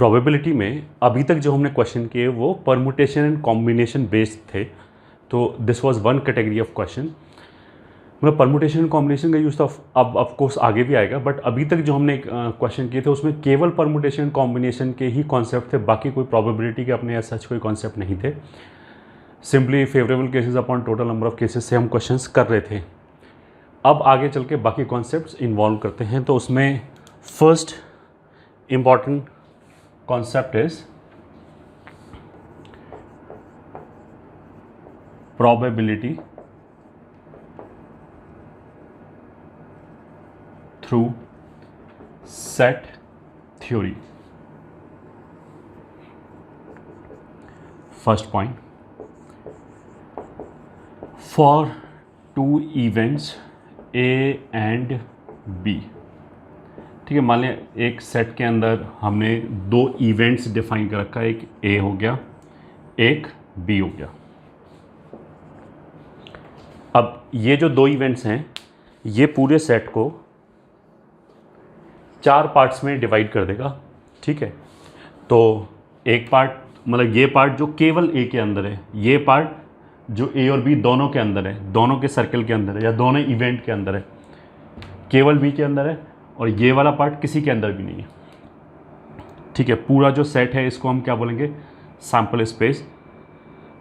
Probability में अभी तक जो हमने क्वेश्चन किए वो परमुटेशन एंड कॉम्बिनेशन बेस्ड थे, तो this was one category of question. मतलब परमुटेशन एंड कॉम्बिनेशन का यूज़ तो अब ऑफकोर्स आगे भी आएगा, बट अभी तक जो हमने क्वेश्चन किए थे उसमें केवल परमुटेशन एंड कॉम्बिनेशन के ही कॉन्सेप्ट थे, बाकी कोई प्रोबेबिलिटी के अपने सच कोई कॉन्सेप्ट नहीं थे। Simply favourable cases upon total number of cases से हम क्वेश्चंस कर रहे थे। अब आगे चल के बाकी कॉन्सेप्ट्स इन्वॉल्व करते हैं, तो उसमें first important concept is probability through set theory. First point, for two events A and B, ठीक है, मान लिया एक सेट के अंदर हमने दो इवेंट्स डिफाइन कर रखा है, एक A हो गया, एक B हो गया। अब ये जो दो इवेंट्स हैं ये पूरे सेट को 4 पार्ट्स में डिवाइड कर देगा, ठीक है। तो एक पार्ट, मतलब ये पार्ट जो केवल ए के अंदर है, ये पार्ट जो ए और बी दोनों के अंदर है, दोनों के सर्कल के अंदर है या दोनों इवेंट के अंदर है, केवल बी के अंदर है, और ये वाला पार्ट किसी के अंदर भी नहीं है, ठीक है। पूरा जो सेट है इसको हम क्या बोलेंगे, सैम्पल स्पेस।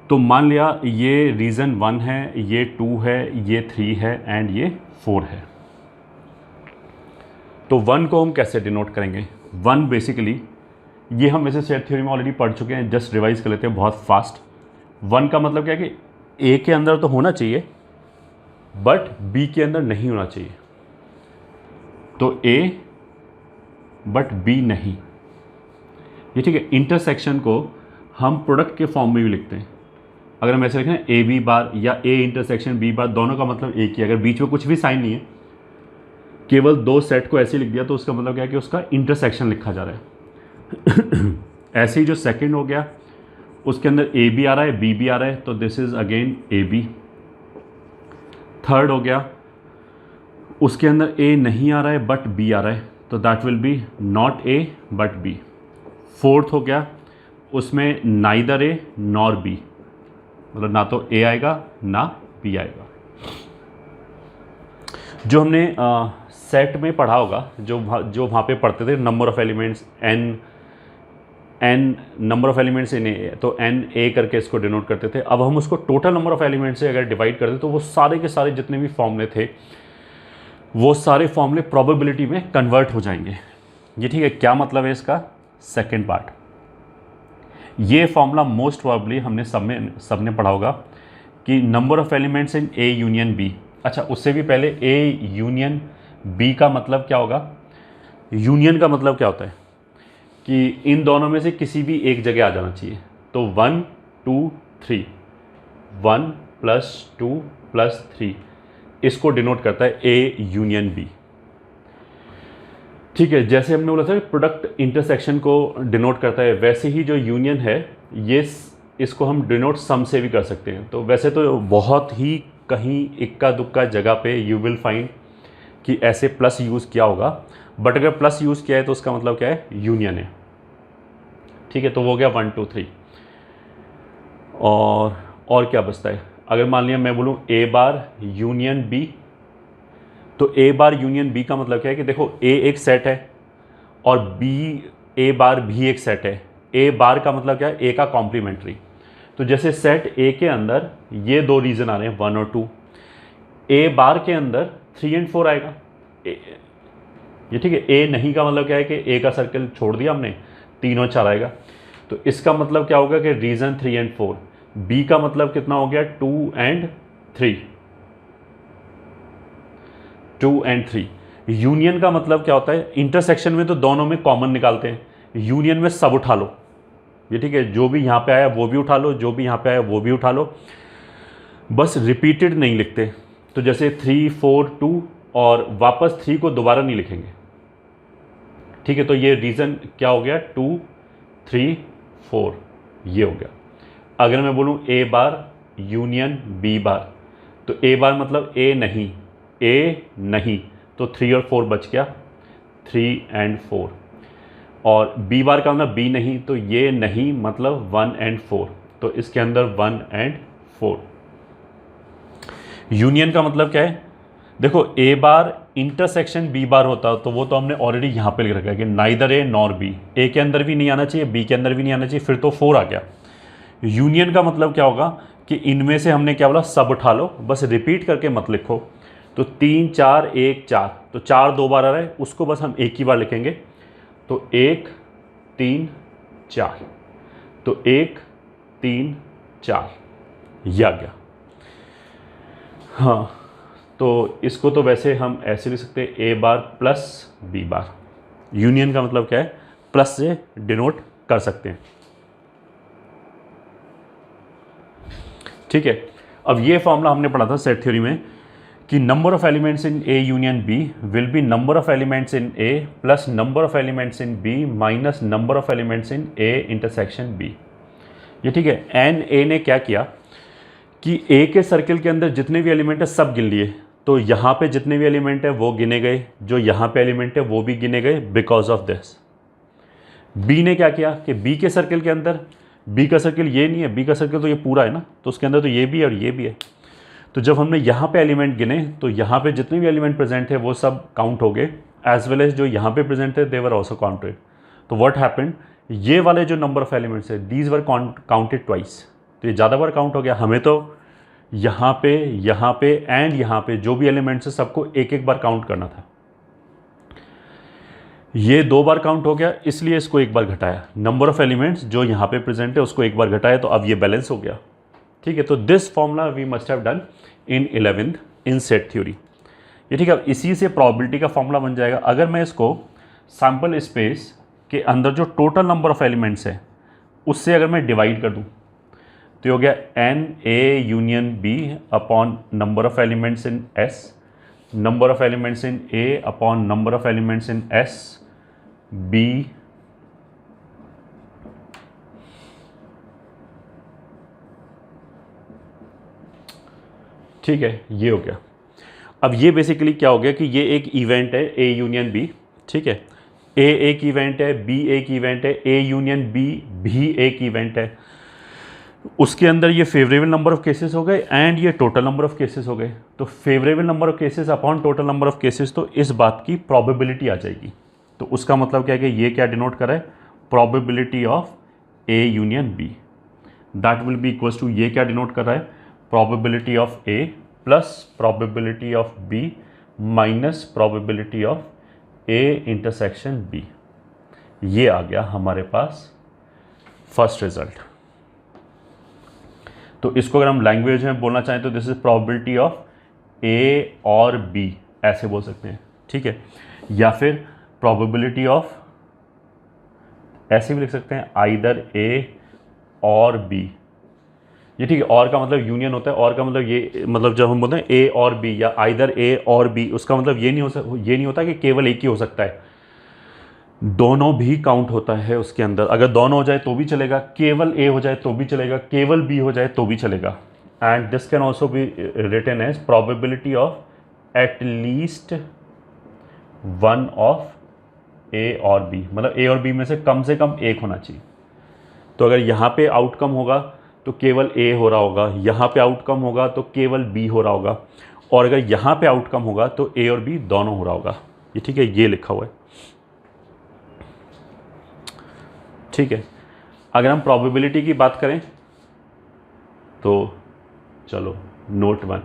तो मान लिया ये रीज़न 1 है, ये 2 है, ये 3 है एंड ये 4 है। तो 1 को हम कैसे डिनोट करेंगे? 1 बेसिकली, ये हम वैसे सेट थ्योरी में ऑलरेडी पढ़ चुके हैं, जस्ट रिवाइज कर लेते हैं बहुत फास्ट। 1 का मतलब क्या है कि ए के अंदर तो होना चाहिए बट बी के अंदर नहीं होना चाहिए। तो ए बट बी नहीं, ये ठीक है। इंटरसेक्शन को हम प्रोडक्ट के फॉर्म में भी लिखते हैं। अगर हम ऐसे लिखें ए बी बार या ए इंटरसेक्शन बी बार, दोनों का मतलब एक ही। अगर बीच में कुछ भी साइन नहीं है, केवल दो सेट को ऐसे लिख दिया, तो उसका मतलब क्या है कि उसका इंटरसेक्शन लिखा जा रहा है। ऐसे ही जो सेकंड हो गया उसके अंदर ए बी आ रहा है, बी भी आ रहा है, तो this is again A B. Third हो गया उसके अंदर ए नहीं आ रहा है बट बी आ रहा है, तो that will be not A but B. Fourth हो गया उसमें नाइदर ए नॉर बी, मतलब ना तो ए आएगा ना बी आएगा। जो हमने सेट में पढ़ा होगा, जो वहाँ पे पढ़ते थे, number of elements n number of elements in A, तो एन ए करके इसको डिनोट करते थे। अब हम उसको टोटल नंबर ऑफ एलिमेंट्स से अगर डिवाइड करते तो वो सारे के सारे जितने भी फॉर्मूले थे वो सारे फॉर्मूले प्रोबेबिलिटी में कन्वर्ट हो जाएंगे। ये ठीक है। क्या मतलब है इसका? सेकेंड पार्ट, ये फॉर्मूला मोस्ट प्रोबेबली हमने सबने पढ़ा होगा कि number of elements in A union B. अच्छा, उससे भी पहले ए यूनियन बी का मतलब क्या होगा? यूनियन का मतलब क्या होता है कि इन दोनों में से किसी भी एक जगह आ जाना चाहिए। तो 1 2 3, 1 + 2 + 3 इसको डिनोट करता है ए यूनियन बी, ठीक है। जैसे हमने बोला था प्रोडक्ट इंटरसेक्शन को डिनोट करता है, वैसे ही जो यूनियन है ये इसको हम डिनोट सम से भी कर सकते हैं। तो वैसे तो बहुत ही कहीं इक्का दुक्का जगह पे यू विल फाइंड कि ऐसे प्लस यूज़ किया होगा, बट अगर प्लस यूज़ किया है तो उसका मतलब क्या है? यूनियन है, ठीक है। तो वो हो गया 1 2 3। और क्या बचता है? अगर मान लिया मैं बोलूँ ए बार यूनियन बी, तो ए बार यूनियन बी का मतलब क्या है कि देखो ए एक सेट है और बी ए बार भी एक सेट है। ए बार का मतलब क्या है? ए का कॉम्प्लीमेंट्री। तो जैसे सेट ए के अंदर ये दो रीजन आ रहे हैं 1 और 2, ए बार के अंदर 3 और 4 आएगा। ये ठीक है। ए नहीं का मतलब क्या है कि ए का सर्कल छोड़ दिया हमने, 3 और 4 आएगा। तो इसका मतलब क्या होगा कि रीजन 3 और 4। बी का मतलब कितना हो गया? 2 और 3, 2 और 3। यूनियन का मतलब क्या होता है? इंटरसेक्शन में तो दोनों में कॉमन निकालते हैं, यूनियन में सब उठा लो। ये ठीक है। जो भी यहाँ पे आया वो भी उठा लो, जो भी यहाँ पे आया वो भी उठा लो, बस रिपीटेड नहीं लिखते। तो जैसे 3 4 2 और वापस 3 को दोबारा नहीं लिखेंगे, ठीक है। तो ये रीज़न क्या हो गया? 2 3 4 ये हो गया। अगर मैं बोलूँ ए बार यूनियन बी बार, तो ए बार मतलब ए नहीं, तो 3 और 4 बच गया, 3 और 4। और बी बार का मतलब बी नहीं, तो ये नहीं मतलब 1 and 4, तो इसके अंदर 1 and 4। यूनियन का मतलब क्या है, देखो ए बार इंटरसेक्शन बी बार होता तो वो तो हमने ऑलरेडी यहाँ पे लिख रखा है कि नाइदर ए नॉर बी, ए के अंदर भी नहीं आना चाहिए, बी के अंदर भी नहीं आना चाहिए, फिर तो 4 आ गया। यूनियन का मतलब क्या होगा कि इनमें से हमने क्या बोला, सब उठा लो, बस रिपीट करके मत लिखो। तो 3 4 1 4, तो 4 2 बार आ रहा है, उसको बस हम एक ही बार लिखेंगे, तो 1 3 4, तो 1 3 4 ये आ गया। हाँ, तो इसको तो वैसे हम ऐसे लिख सकते हैं ए बार प्लस बी बार। यूनियन का मतलब क्या है, प्लस से डिनोट कर सकते हैं। ठीक है, अब ये फॉर्मूला हमने पढ़ा था सेट थ्योरी में कि number of elements in A union B will be number of elements in A plus number of elements in B minus number of elements in A intersection B. ये ठीक है, N A ने क्या किया कि ए के सर्किल के अंदर जितने भी एलिमेंट है सब गिन लिए, तो यहाँ पे जितने भी एलिमेंट है वो गिने गए, जो यहाँ पे एलिमेंट है वो भी गिने गए बिकॉज ऑफ दिस। बी ने क्या किया कि बी के सर्किल के अंदर, बी का सर्किल ये नहीं है, बी का सर्किल तो ये पूरा है ना, तो उसके अंदर तो ये भी है और ये भी है, तो जब हमने यहाँ पे एलिमेंट गिने तो यहाँ पे जितने भी एलिमेंट प्रेजेंट थे वो सब काउंट हो गए, एज वेल एज जो यहाँ पे प्रेजेंट थे दे वर ऑल्सो काउंटेड। तो व्हाट हैपेंड, ये वाले जो नंबर ऑफ एलिमेंट्स है दीज वर काउंटेड ट्वाइस, तो ये ज़्यादा बार काउंट हो गया। हमें तो यहाँ पे एंड यहाँ पे जो भी एलिमेंट्स है सबको एक एक बार काउंट करना था, ये 2 बार काउंट हो गया, इसलिए इसको एक बार घटाया। नंबर ऑफ एलिमेंट्स जो यहाँ पे प्रेजेंट है उसको एक बार घटाया, तो अब ये बैलेंस हो गया। ठीक है, तो this formula we must have done in 11th in set theory. ये ठीक है, अब इसी से प्रोबेबिलिटी का फॉर्मूला बन जाएगा। अगर मैं इसको सैम्पल स्पेस के अंदर जो टोटल नंबर ऑफ एलिमेंट्स है उससे अगर मैं डिवाइड कर दूँ तो ये हो गया n A union B upon number of elements in S, number of elements in A upon number of elements in S B ठीक है, ये हो गया। अब ये बेसिकली क्या हो गया कि ये एक इवेंट है ए यूनियन बी। ठीक है, ए एक इवेंट है, बी एक इवेंट है, ए यूनियन बी भी एक इवेंट है। उसके अंदर ये फेवरेबल नंबर ऑफ केसेस हो गए एंड ये टोटल नंबर ऑफ केसेस हो गए, तो favourable number of cases upon total number of cases, तो इस बात की प्रोबेबिलिटी आ जाएगी। तो उसका मतलब क्या है कि ये क्या डिनोट कर रहा है, probability of A union B, that will be equals to, ये क्या डिनोट कर रहा है, probability of A plus probability of B minus probability of A intersection B. ये आ गया हमारे पास फर्स्ट रिजल्ट। तो इसको अगर हम लैंग्वेज में बोलना चाहें तो this is probability of A और बी, ऐसे बोल सकते हैं। ठीक है, या फिर प्रोबेबिलिटी ऑफ, ऐसे भी लिख सकते हैं, आइदर ए और बी। ये ठीक है, और का मतलब यूनियन होता है, और का मतलब ये, मतलब जब हम बोलते हैं ए और बी या आइदर ए और बी, उसका मतलब ये नहीं होता कि केवल एक ही हो सकता है, दोनों भी काउंट होता है उसके अंदर। अगर दोनों हो जाए तो भी चलेगा, केवल ए हो जाए तो भी चलेगा, केवल बी हो जाए तो भी चलेगा। And this can also be written as probability of at least one of A और बी, मतलब ए और बी में से कम एक होना चाहिए। तो अगर यहाँ पे आउटकम होगा तो केवल ए हो रहा होगा, यहाँ पे आउटकम होगा तो केवल बी हो रहा होगा, और अगर यहाँ पे आउटकम होगा तो ए और बी दोनों हो रहा होगा। ये ठीक है, ये लिखा हुआ है। ठीक है, अगर हम प्रोबेबिलिटी की बात करें तो चलो note 1,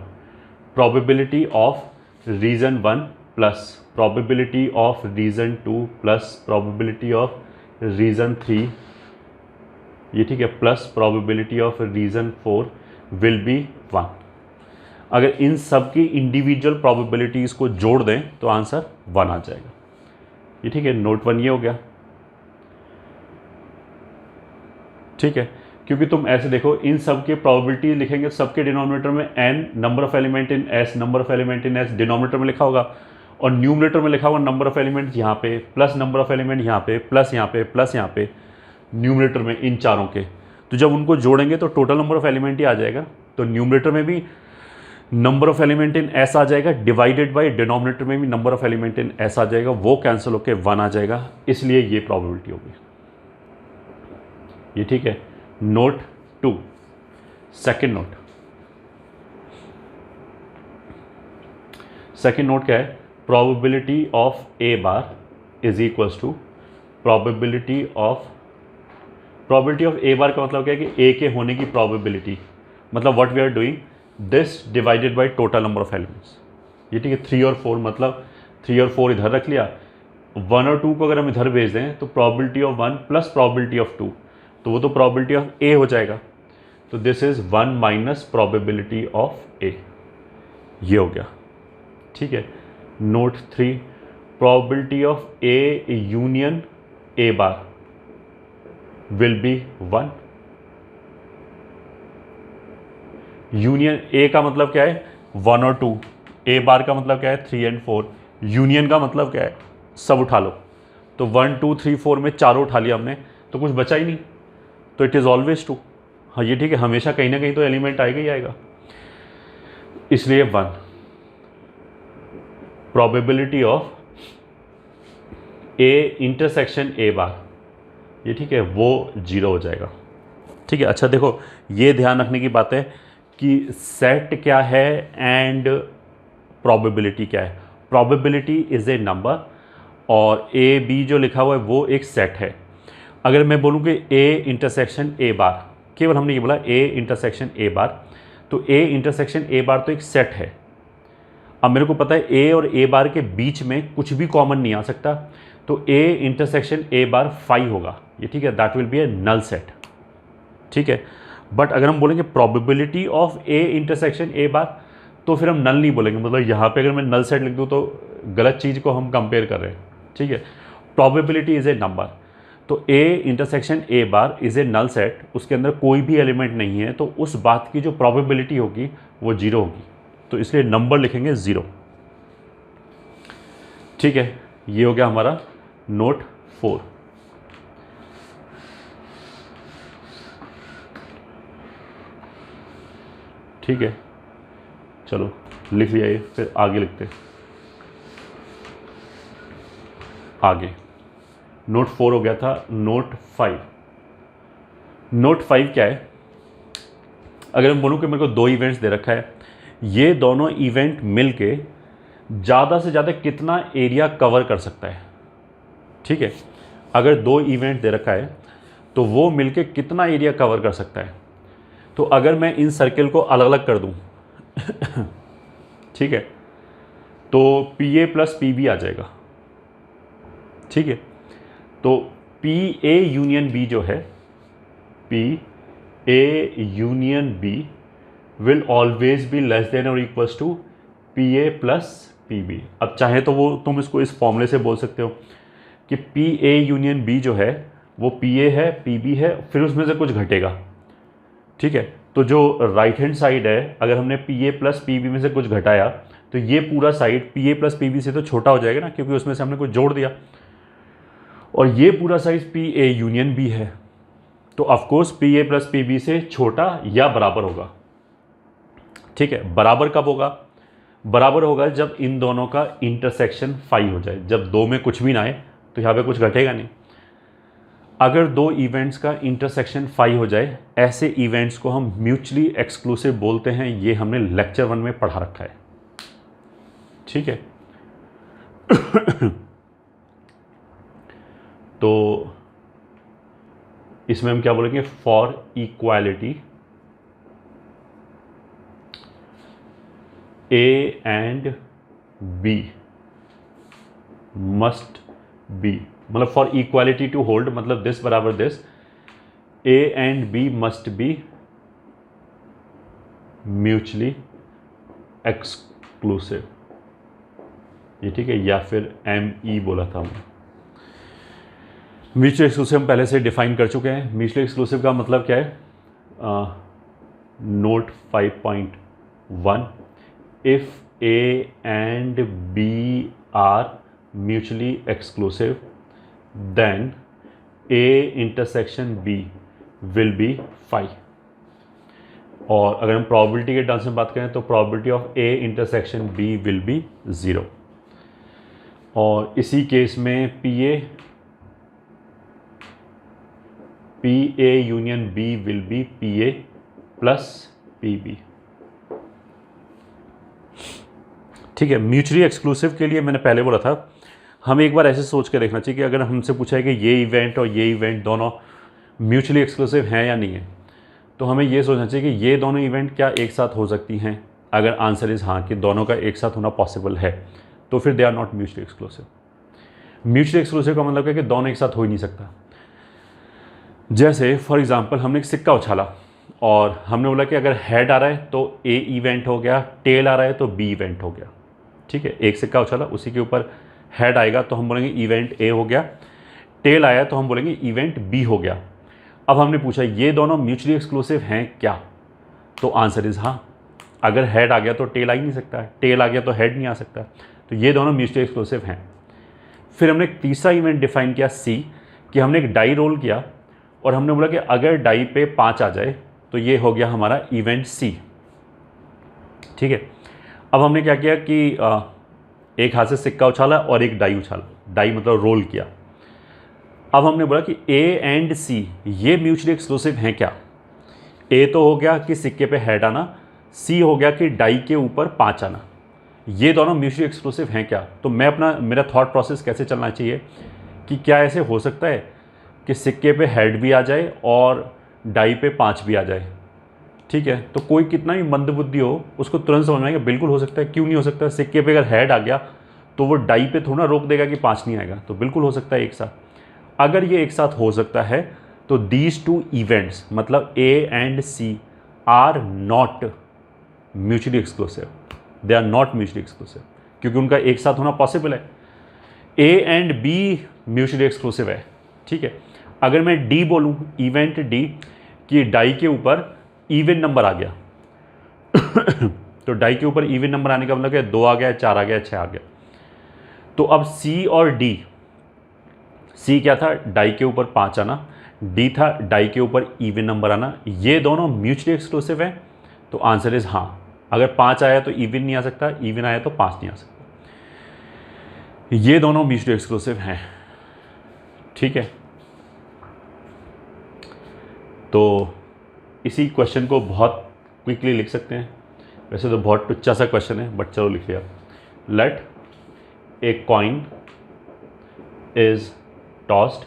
probability of region 1 plus probability of region 2 plus probability of region 3, ये ठीक है, plus probability of region 4 will be 1। अगर इन सब की इंडिविजुअल प्रोबेबिलिटीज को जोड़ दें तो आंसर 1 आ जाएगा। ये ठीक है, नोट 1 ये हो गया। ठीक है, क्योंकि तुम ऐसे देखो, इन सब के प्रोबेबिलिटी लिखेंगे, सबके डिनोमिनेटर में n number of element in S, number of element in S denominator में लिखा होगा, और न्यूमरेटर में लिखा होगा नंबर ऑफ एलिमेंट यहाँ पे प्लस नंबर ऑफ एलिमेंट यहाँ पे प्लस यहाँ पे प्लस यहाँ पे न्यूमरेटर में इन चारों के। तो जब उनको जोड़ेंगे तो टोटल नंबर ऑफ एलिमेंट ही आ जाएगा। तो न्यूमरेटर में भी number of element in S आ जाएगा, डिवाइडेड बाय डिनोमिनेटर में भी number of element in S आ जाएगा, वो कैंसिल होकर 1 आ जाएगा, इसलिए ये प्रोबेबिलिटी होगी। ये ठीक है। Note 2, second note. Second note क्या है? Probability of A bar is equals to probability of A bar का मतलब क्या है कि ए के होने की प्रोबेबिलिटी, मतलब what we are doing this divided by total number of elements. ये ठीक है। 3 और 4 मतलब 3 और 4 इधर रख लिया, 1 और 2 को अगर हम इधर भेज दें तो probability of 1 plus probability of 2, तो वो तो प्रोबेबिलिटी ऑफ ए हो जाएगा। तो this is 1 minus probability of A, ये हो गया। ठीक है। Note 3, probability of A union A bar will be 1। Union A का मतलब क्या है? 1 और 2, ए बार का मतलब क्या है? 3 एंड 4, यूनियन का मतलब क्या है? सब उठा लो। तो 1 2 3 4 में चारों उठा लिया हमने, तो कुछ बचा ही नहीं, तो इट इज़ ऑलवेज 2। हाँ ये ठीक है, हमेशा कहीं ना कहीं तो एलिमेंट आएगा ही आएगा, इसलिए 1। Probability of A intersection A bar, ये ठीक है, वो 0 हो जाएगा। ठीक है। अच्छा देखो, ये ध्यान रखने की बात है कि सेट क्या है एंड प्रोबेबिलिटी क्या है। प्रोबेबिलिटी इज़ ए नंबर और ए बी जो लिखा हुआ है वो एक सेट है। अगर मैं बोलूँ कि ए इंटरसेक्शन ए बार, केवल हमने ये बोला ए इंटरसेक्शन ए बार, तो ए इंटरसेक्शन ए बार तो एक सेट है। अब मेरे को पता है ए और ए बार के बीच में कुछ भी कॉमन नहीं आ सकता, तो ए इंटरसेक्शन ए बार 5 होगा। ये ठीक है, that will be a null set. ठीक है। बट अगर हम बोलेंगे probability of A intersection A bar, तो फिर हम नल नहीं बोलेंगे, मतलब यहाँ पे अगर मैं नल सेट लिख दूँ तो गलत चीज़ को हम कंपेयर कर रहे हैं। ठीक है। प्रोबेबिलिटी इज़ ए नंबर, तो A intersection A bar is a null set, उसके अंदर कोई भी एलिमेंट नहीं है, तो उस बात की जो प्रोबेबिलिटी होगी वो 0 होगी, तो इसलिए नंबर लिखेंगे 0। ठीक है। ये हो गया हमारा नोट 4। ठीक है, चलो लिख लिया ये, फिर आगे लिखते हैं। आगे नोट 4 हो गया था। नोट 5। नोट 5 क्या है? अगर मैं बोलूँ कि मेरे को 2 इवेंट्स दे रखा है, ये दोनों इवेंट मिलके ज़्यादा से ज़्यादा कितना एरिया कवर कर सकता है। ठीक है। अगर 2 इवेंट दे रखा है तो वो मिलके कितना एरिया कवर कर सकता है। तो अगर मैं इन सर्किल को अलग अलग कर दूं ठीक है, तो P A plus P B आ जाएगा। ठीक है। तो पी ए यूनियन बी जो है, P A union B will always be less than और equals to P A plus P B. अब चाहे तो वो तुम इसको इस फॉर्मूले से बोल सकते हो कि पी ए यूनियन बी जो है वो पी ए है, पी बी है, फिर उसमें से कुछ घटेगा। ठीक है। तो जो राइट हैंड साइड है, अगर हमने P A plus P B में से कुछ घटाया तो ये पूरा side P A plus P B से तो छोटा हो जाएगा ना, क्योंकि उसमें से हमने कुछ जोड़ दिया, और ये पूरा size P A union B है, तो of course P A plus P B से छोटा या बराबर होगा। ठीक है। बराबर कब होगा? बराबर होगा जब इन दोनों का इंटरसेक्शन 5 हो जाए, जब 2 में कुछ भी ना आए तो यहाँ पे कुछ घटेगा नहीं। अगर 2 इवेंट्स का इंटरसेक्शन 5 हो जाए, ऐसे इवेंट्स को हम म्यूचुअली एक्सक्लूसिव बोलते हैं। ये हमने लेक्चर 1 में पढ़ा रखा है। ठीक है। तो इसमें हम क्या बोलेंगे? For equality A and B must be, मतलब फॉर इक्वालिटी टू होल्ड, मतलब दिस बराबर this, A and B must be mutually exclusive. ये ठीक है, या फिर एम ई बोला था हमने। म्यूचुअल एक्सक्लूसिव हम पहले से डिफाइन कर चुके हैं। म्यूचुअल एक्सक्लूसिव का मतलब क्या है? Note 5.1, if A and B are mutually exclusive then A intersection B will be phi। और अगर हम प्रोबेबिलिटी के टर्म्स में बात करें तो probability of A intersection B will be 0, और इसी केस में P A union B will be P A plus P B. ठीक है, म्यूचुअली एक्सक्लूसिव के लिए मैंने पहले बोला था हमें एक बार ऐसे सोच के देखना चाहिए कि अगर हमसे पूछा है कि ये इवेंट और ये इवेंट दोनों म्यूचुअली एक्सक्लूसिव हैं या नहीं है, तो हमें ये सोचना चाहिए कि ये दोनों इवेंट क्या एक साथ हो सकती हैं। अगर आंसर इज़ हाँ कि दोनों का एक साथ होना पॉसिबल है, तो फिर they are not mutually exclusive. Mutually exclusive का मतलब है कि दोनों एक साथ हो ही नहीं सकता। जैसे फॉर एग्जांपल हमने एक सिक्का उछाला और हमने बोला कि अगर हेड आ रहा है तो ए इवेंट हो गया, टेल आ रहा है तो बी इवेंट हो गया। ठीक है, एक सिक्का उछाला, उसी के ऊपर हेड आएगा तो हम बोलेंगे इवेंट ए हो गया, टेल आया तो हम बोलेंगे इवेंट बी हो गया। अब हमने पूछा ये दोनों म्यूचुअली एक्सक्लूसिव हैं क्या, तो आंसर इज़ हाँ। अगर हेड आ गया तो टेल आ ही नहीं सकता, टेल आ गया तो हेड नहीं आ सकता, तो ये दोनों म्यूचुअली एक्सक्लूसिव हैं। फिर हमने एक तीसरा इवेंट डिफाइन किया सी, कि हमने एक डाई रोल किया और हमने बोला कि अगर डाई पे 5 आ जाए तो ये हो गया हमारा इवेंट सी। ठीक है, अब हमने क्या किया कि एक हाथ से सिक्का उछाला और एक डाई उछाला, डाई मतलब रोल किया। अब हमने बोला कि ए एंड सी ये म्यूचुअली एक्सक्लूसिव हैं क्या। ए तो हो गया कि सिक्के पे हेड आना, सी हो गया कि डाई के ऊपर 5 आना, ये दोनों म्यूचुअली एक्सक्लूसिव हैं क्या। तो मेरा थॉट प्रोसेस कैसे चलना चाहिए कि क्या ऐसे हो सकता है कि सिक्के पे हेड भी आ जाए और डाई पे 5 भी आ जाए। ठीक है, तो कोई कितना भी मंदबुद्धि हो उसको तुरंत समझ में आएगा बिल्कुल हो सकता है, क्यों नहीं हो सकता। सिक्के पे अगर हेड आ गया तो वो डाई पे थोड़ा रोक देगा कि 5 नहीं आएगा, तो बिल्कुल हो सकता है एक साथ। अगर ये एक साथ हो सकता है तो दीज टू इवेंट्स मतलब A and C are not mutually exclusive, they are not mutually exclusive, क्योंकि उनका एक साथ होना पॉसिबल है। A and B mutually exclusive है। ठीक है, अगर मैं डी बोलूँ, इवेंट डी, कि डाई के ऊपर इवन नंबर आ गया तो डाई के ऊपर इवन नंबर आने का मतलब क्या, 2 आ गया, 4 आ गया, 6 आ गया। तो अब सी और डी, सी क्या था, डाई के ऊपर 5 आना, डी था डाई के ऊपर इवन नंबर आना, ये दोनों म्यूचुअली एक्सक्लूसिव हैं। तो आंसर इज हाँ। अगर 5 आया तो इवन नहीं आ सकता, इवन आया तो 5 नहीं आ सकता, ये दोनों म्यूचुअली एक्सक्लूसिव हैं। ठीक है, तो इसी क्वेश्चन को बहुत क्विकली लिख सकते हैं। वैसे तो बहुत टुच्चा सा क्वेश्चन है, बट चलो लिख लिया। Let a coin is tossed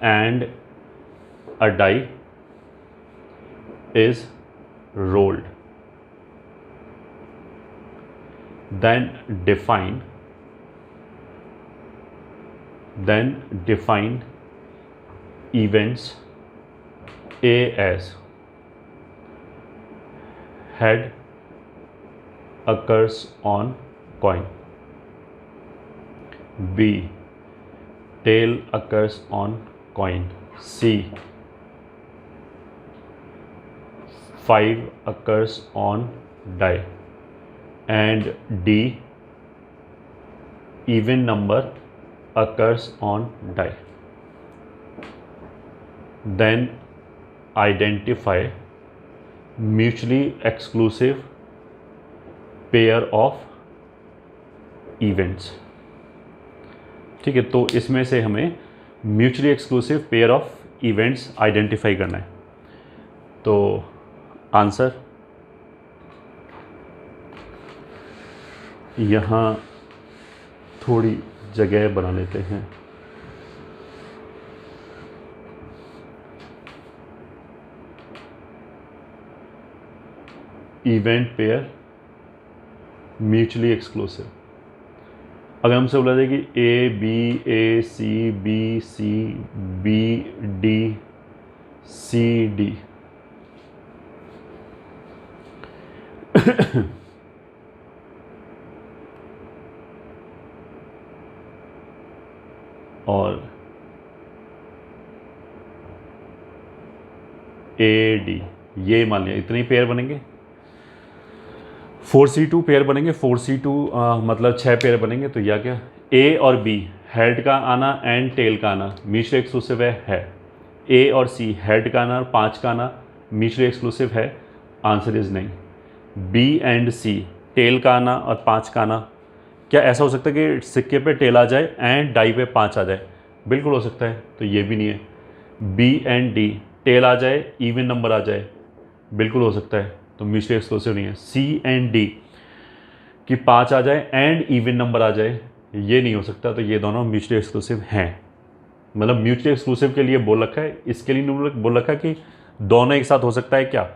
and a die is rolled, then define events A as head occurs on coin, B tail occurs on coin, C 5 occurs on die, and D even number occurs on die. Then identify mutually exclusive pair of events. ठीक है, तो इसमें से हमें mutually exclusive pair of events identify करना है। तो answer यहाँ थोड़ी जगह बना लेते हैं। इवेंट पेयर म्यूचुअली एक्सक्लूसिव, अगर हमसे बोला जाए कि A B C B D C D और ए डी, ये मान लिया इतने ही पेयर बनेंगे। 4C2 पेयर बनेंगे, 4C2 मतलब 6 पेयर बनेंगे। तो यह क्या, ए और बी हेड का आना एंड टेल का आना म्यूचुअली एक्सक्लूसिव है। ए और सी हेड का आना और 5 का आना म्यूचुअली एक्सक्लूसिव है। आंसर इज नहीं। बी एंड सी, टेल का आना और 5 का आना, क्या ऐसा हो सकता है कि सिक्के पे टेल आ जाए एंड डाई पे 5 आ जाए? बिल्कुल हो सकता है, तो ये भी नहीं है। बी एंड डी, टेल आ जाए इवन नंबर आ जाए, बिल्कुल हो सकता है, तो म्यूचुअली एक्सक्लूसिव नहीं है। सी एंड डी कि 5 आ जाए एंड इवन नंबर आ जाए, ये नहीं हो सकता, तो ये दोनों म्यूचुअली एक्सक्लूसिव हैं। मतलब म्यूचुअली एक्सक्लूसिव के लिए बोल रखा है, इसके लिए बोल रखा है कि दोनों एक साथ हो सकता है क्या,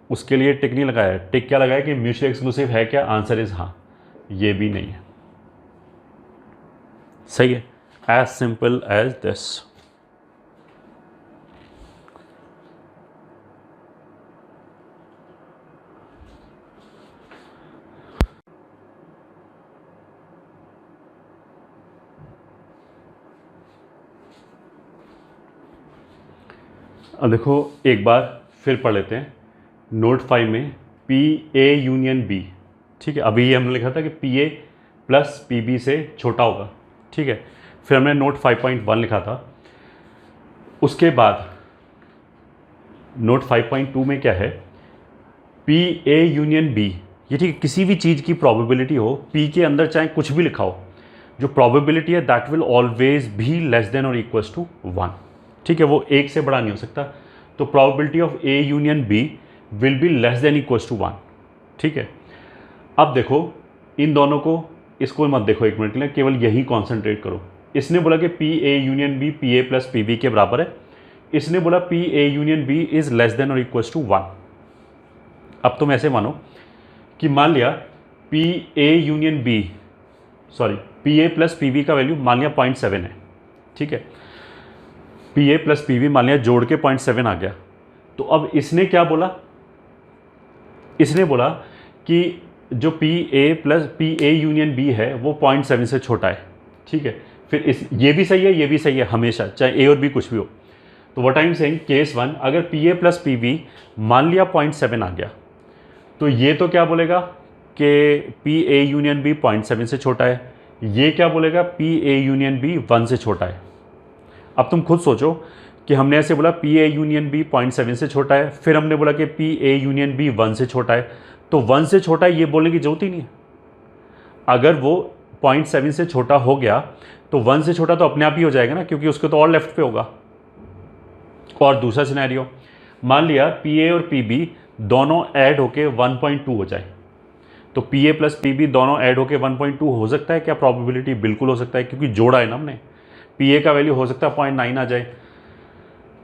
उसके लिए टिक नहीं लगाया है। टिक क्या लगाया कि म्यूचुअली एक्सक्लूसिव है क्या, आंसर इज हाँ, ये भी नहीं है। सही है, एज सिंपल एज दिस। अब देखो एक बार फिर पढ़ लेते हैं। नोट 5 में पी ए यूनियन बी, ठीक है, अभी ये हमने लिखा था कि P A plus P B से छोटा होगा, ठीक है। फिर हमने नोट 5.1 लिखा था। उसके बाद नोट 5.2 में क्या है, पी ए यूनियन बी, ये ठीक है, किसी भी चीज़ की प्रोबेबिलिटी हो, पी के अंदर चाहे कुछ भी लिखा हो, जो प्रोबेबिलिटी है दैट विल ऑलवेज भी लेस देन और इक्वल्स टू 1, ठीक है, वो एक से बड़ा नहीं हो सकता। तो probability of A union B will be less than equals to 1, ठीक है। अब देखो इन दोनों को, इसको मत देखो एक मिनट के लिए, केवल यही कॉन्सेंट्रेट करो। इसने बोला कि P A union B P A plus P B के बराबर है, इसने बोला P A union B is less than और इक्वल्स टू 1। अब तुम ऐसे मानो कि मान लिया P A union B, sorry P A plus P B का वैल्यू मान लिया 0.7 है, ठीक है। P A plus P B मान लिया जोड़ के 0.7 आ गया। तो अब इसने क्या बोला, इसने बोला कि जो P A plus P A union B है वो 0.7 से छोटा है, ठीक है। फिर इस ये भी सही है, ये भी सही है, हमेशा चाहे ए और बी कुछ भी हो। तो what I am saying, case 1, अगर P A plus P B मान लिया 0.7 आ गया, तो ये तो क्या बोलेगा कि पी ए यूनियन बी 0.7 से छोटा है, ये क्या बोलेगा पी ए यूनियन बी 1 से छोटा है। अब तुम खुद सोचो कि हमने ऐसे बोला पी ए यूनियन बी 0.7 से छोटा है, फिर हमने बोला कि पी ए यूनियन बी 1 से छोटा है, तो 1 से छोटा है ये बोलने की जरूरत ही नहीं है। अगर वो 0.7 से छोटा हो गया तो 1 से छोटा तो अपने आप ही हो जाएगा ना, क्योंकि उसके तो और लेफ्ट पे होगा। और दूसरा सिनेरियो, मान लिया पी ए और पी बी दोनों ऐड होके 1.2 हो जाए, तो P A plus P B दोनों ऐड होके 1.2 हो सकता है क्या प्रोबेबिलिटी? बिल्कुल हो सकता है, क्योंकि जोड़ा है ना हमने। पी ए का वैल्यू हो सकता है 0.9 आ जाए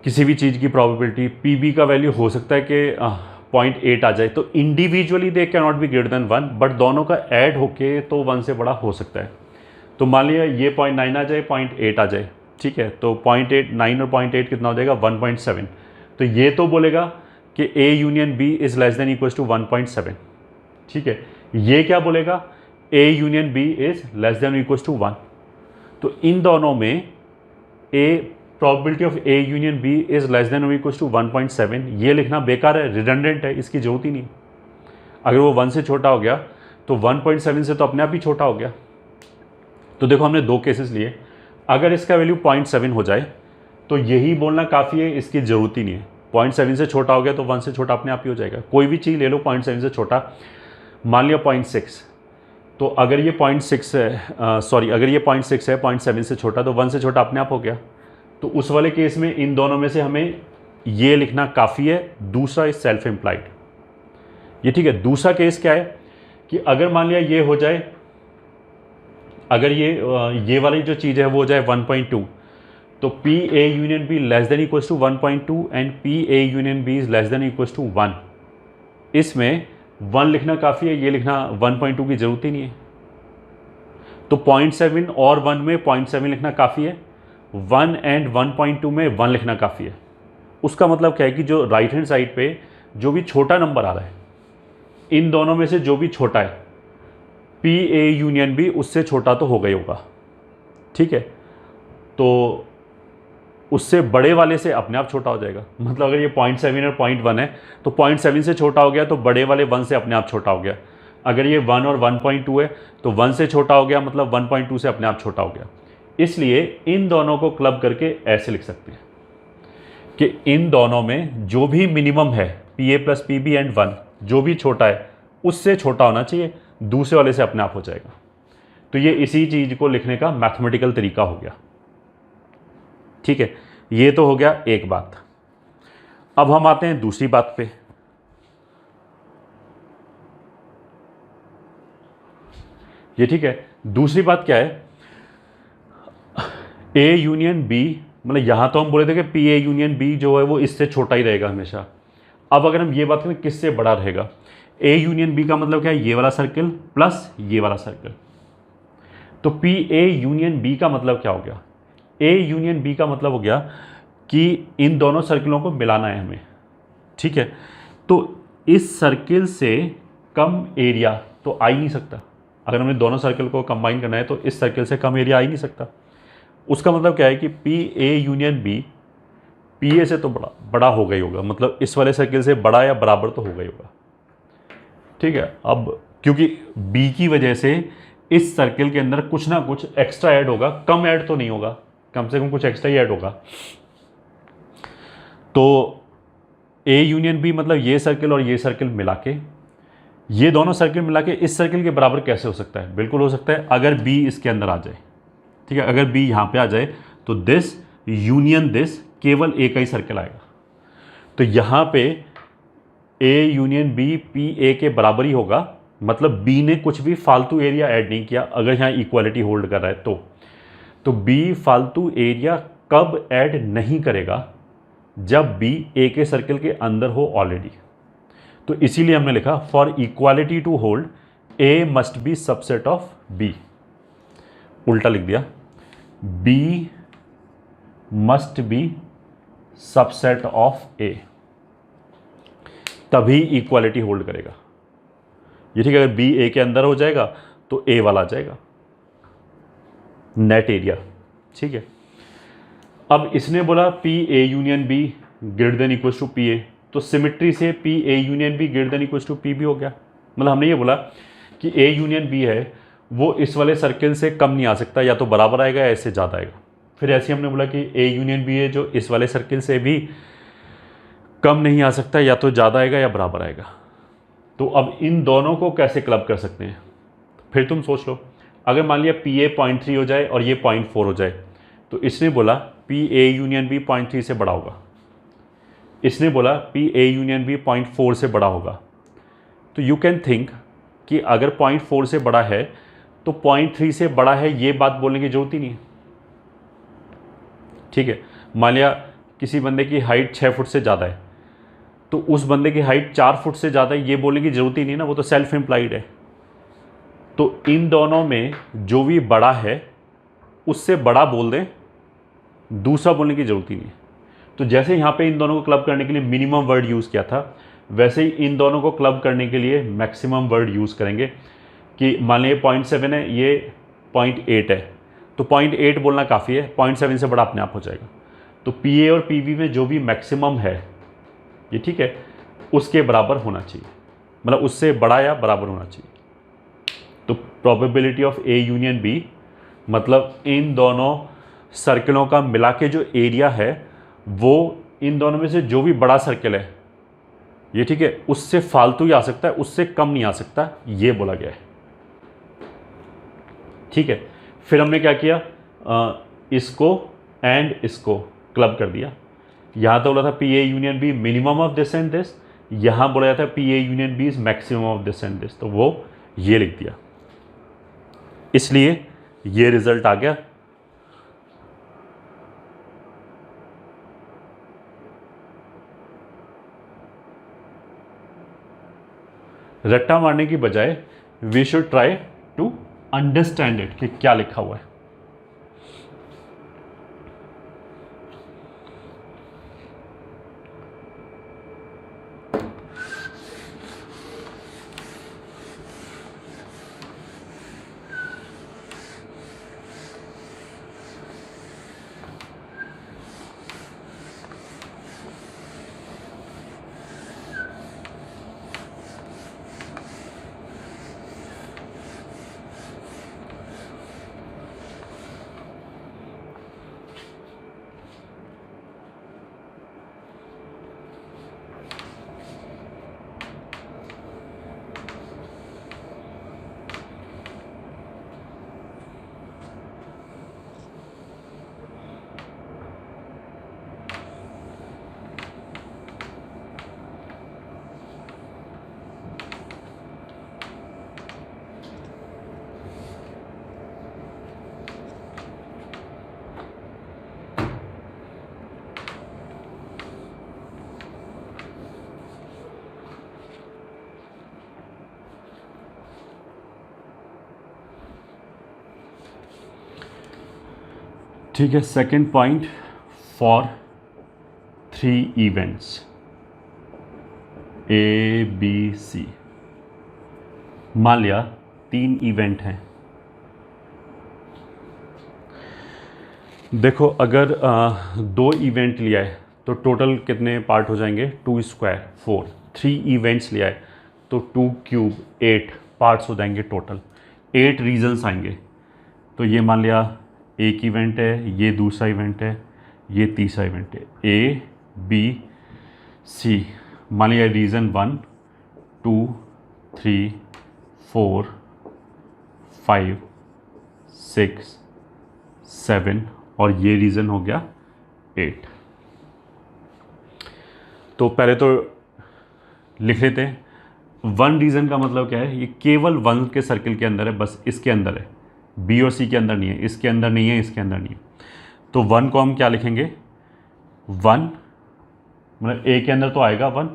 किसी भी चीज़ की प्रोबेबिलिटी, पी बी का वैल्यू हो सकता है कि 0.8 आ जाए। तो individually they can not be greater then 1, but दोनों का ऐड होके तो 1 से बड़ा हो सकता है। तो मान लिया ये 0.9 आ जाए, 0.8 आ जाए, ठीक है, तो 0.89 और 0.8 कितना हो जाएगा 1.7। तो ये तो बोलेगा कि A union B is less than equals to 1.7, ठीक है। ये क्या बोलेगा, A union B is less than equals to 1। तो इन दोनों में A probability of A union B is less than equals to 1.7, ये लिखना बेकार है, रिडंडेंट है, इसकी जरूरत ही नहीं। अगर वो 1 से छोटा हो गया तो 1.7 से तो अपने आप ही छोटा हो गया। तो देखो हमने दो केसेस लिए, अगर इसका वैल्यू 0.7 हो जाए तो यही बोलना काफ़ी है, इसकी ज़रूरत ही नहीं है। 0.7 से छोटा हो गया तो 1 से छोटा अपने आप ही हो जाएगा। कोई भी चीज़ ले लो 0.7 से छोटा, मान लिया 0.6, तो अगर ये 0.6 है, सॉरी अगर ये 0.6 है 0.7 से छोटा, तो 1 से छोटा अपने आप हो गया। तो उस वाले केस में इन दोनों में से हमें ये लिखना काफ़ी है, दूसरा इज सेल्फ एम्प्लाइड, ये ठीक है। दूसरा केस क्या है कि अगर मान लिया ये हो जाए, अगर ये वाली जो चीज़ है वो हो जाए 1.2, तो P A union B less than equals to 1.2 and P A union B is less than equals to 1। इसमें 1 लिखना काफ़ी है, ये लिखना 1.2 की ज़रूरत ही नहीं है। तो 0.7 और 1 में 0.7 लिखना काफ़ी है, 1 एंड 1.2 में 1 लिखना काफ़ी है। उसका मतलब क्या है कि जो राइट हैंड साइड पे जो भी छोटा नंबर आ रहा है, इन दोनों में से जो भी छोटा है, पी ए यूनियन बी उससे छोटा तो हो गई होगा, ठीक है। तो उससे बड़े वाले से अपने आप छोटा हो जाएगा। मतलब अगर ये 0.7 और 0.1 है तो 0.7 से छोटा हो गया तो बड़े वाले 1 से अपने आप छोटा हो गया। अगर ये 1 और 1.2 है तो 1 से छोटा हो गया, मतलब 1.2 से अपने आप छोटा हो गया। इसलिए इन दोनों को क्लब करके ऐसे लिख सकते हैं कि इन दोनों में जो भी मिनिमम है P A plus P B and 1 जो भी छोटा है उससे छोटा होना चाहिए, दूसरे वाले से अपने आप हो जाएगा। तो ये इसी चीज़ को लिखने का मैथमेटिकल तरीका हो गया। ठीक है, ये तो हो गया एक बात। अब हम आते हैं दूसरी बात पे। ये ठीक है, दूसरी बात क्या है, ए यूनियन बी, मतलब यहां तो हम बोले थे कि पी ए यूनियन बी जो है वो इससे छोटा ही रहेगा हमेशा। अब अगर हम ये बात करें किससे बड़ा रहेगा, ए यूनियन बी का मतलब क्या है, ये वाला सर्किल प्लस ये वाला सर्किल। तो पी ए यूनियन बी का मतलब क्या हो गया, ए यूनियन बी का मतलब हो गया कि इन दोनों सर्किलों को मिलाना है हमें। ठीक है, तो इस सर्किल से कम एरिया तो आ ही नहीं सकता। अगर हमें दोनों सर्किल को कंबाइन करना है तो इस सर्किल से कम एरिया आ ही नहीं सकता। उसका मतलब क्या है कि P A union B P A से तो बड़ा होगा ही होगा, मतलब इस वाले सर्किल से बड़ा या बराबर तो होगा ही होगा। ठीक है, अब क्योंकि बी की वजह से इस सर्किल के अंदर कुछ ना कुछ एक्स्ट्रा ऐड होगा, कम ऐड तो नहीं होगा, कम से कम कुछ एक्स्ट्रा ही ऐड होगा। तो ए यूनियन बी मतलब ये सर्किल और ये सर्किल मिला के, ये दोनों सर्किल मिला के इस सर्किल के बराबर कैसे हो सकता है, बिल्कुल हो सकता है अगर बी इसके अंदर आ जाए। ठीक है, अगर बी यहाँ पे आ जाए तो दिस यूनियन दिस केवल एक ही सर्किल आएगा। तो यहाँ पे A union B P A के बराबर ही होगा, मतलब बी ने कुछ भी फालतू एरिया ऐड नहीं किया अगर यहाँ इक्वालिटी होल्ड कर रहा है तो बी फालतू एरिया कब ऐड नहीं करेगा, जब बी ए के सर्किल के अंदर हो ऑलरेडी। तो इसीलिए हमने लिखा for equality to hold A must be subset of B. उल्टा लिख दिया, B must be subset of A, तभी इक्वालिटी होल्ड करेगा। ये ठीक है, अगर बी ए के अंदर हो जाएगा तो ए वाला आ जाएगा नेट एरिया। ठीक है, अब इसने बोला P A union B greater than equal to P A, तो सिमिट्री से P A union B greater than equal to P भी हो गया। मतलब हमने ये बोला कि ए यूनियन बी है वो इस वाले सर्किल से कम नहीं आ सकता, या तो बराबर आएगा या इससे ज़्यादा आएगा। फिर ऐसे हमने बोला कि ए यूनियन बी है जो इस वाले सर्किल से भी कम नहीं आ सकता, या तो ज़्यादा आएगा या बराबर आएगा। तो अब इन दोनों को कैसे क्लब कर सकते हैं, फिर तुम सोच लो। अगर मान लिया पी ए 0.3 हो जाए और ये 0.4 हो जाए, तो इसने बोला पी ए यूनियन बी 0.3 से बड़ा होगा, इसने बोला पी ए यूनियन बी 0.4 से बड़ा होगा। तो यू कैन थिंक कि अगर 0.4 से बड़ा है तो 0.3 से बड़ा है ये बात बोलने की जरूरत ही नहीं है। ठीक है, मान लिया किसी बंदे की हाइट 6 फुट से ज़्यादा है तो उस बंदे की हाइट 4 फुट से ज़्यादा है ये बोलने की जरूरत ही नहीं ना, वो तो सेल्फ एम्प्लॉयड है। तो इन दोनों में जो भी बड़ा है उससे बड़ा बोल दें, दूसरा बोलने की जरूरत ही नहीं। तो जैसे यहाँ पे इन दोनों को क्लब करने के लिए मिनिमम वर्ड यूज़ किया था, वैसे ही इन दोनों को क्लब करने के लिए मैक्सिमम वर्ड यूज़ करेंगे। कि मान लीजिए 0.7 है, ये 0.8 है, तो 0.8 बोलना काफ़ी है, 0.7 से बड़ा अपने आप हो जाएगा। तो पी ए और पी बी में जो भी मैक्सिमम है ये ठीक है उसके बराबर होना चाहिए, मतलब उससे बड़ा या बराबर होना चाहिए। तो probability of A union B मतलब इन दोनों सर्किलों का मिला के जो एरिया है वो इन दोनों में से जो भी बड़ा सर्किल है ये ठीक है उससे फालतू ही आ सकता है, उससे कम नहीं आ सकता, ये बोला गया है। ठीक है, फिर हमने क्या किया, इसको एंड इसको क्लब कर दिया। यहाँ तो बोला था P A union B minimum of this and this, यहाँ बोला जाता है P A union B is maximum of this and this, तो वो ये लिख दिया, इसलिए ये रिजल्ट आ गया। रट्टा मारने की बजाय we should try to understand it कि क्या लिखा हुआ है। ठीक है, second point, for 3 events ABC। मान लिया 3 इवेंट हैं। देखो अगर 2 इवेंट लिया है तो टोटल कितने पार्ट हो जाएंगे, 2 स्क्वायर 4। 3 इवेंट्स लिया है तो 2 क्यूब 8 पार्ट्स हो जाएंगे टोटल। 8 रीजन्स आएंगे। तो ये मान लिया एक इवेंट है, ये दूसरा इवेंट है, ये तीसरा इवेंट है, ABC। मान लिया रीज़न 1 2 3 4 5 6 7 और ये रीज़न हो गया 8। तो पहले तो लिख लेते हैं। 1 रीज़न का मतलब क्या है, ये केवल 1 के सर्किल के अंदर है, बस इसके अंदर है, B और C के अंदर नहीं है, इसके अंदर नहीं है, इसके अंदर नहीं है। तो 1 को हम क्या लिखेंगे, 1 मतलब A के अंदर तो आएगा 1,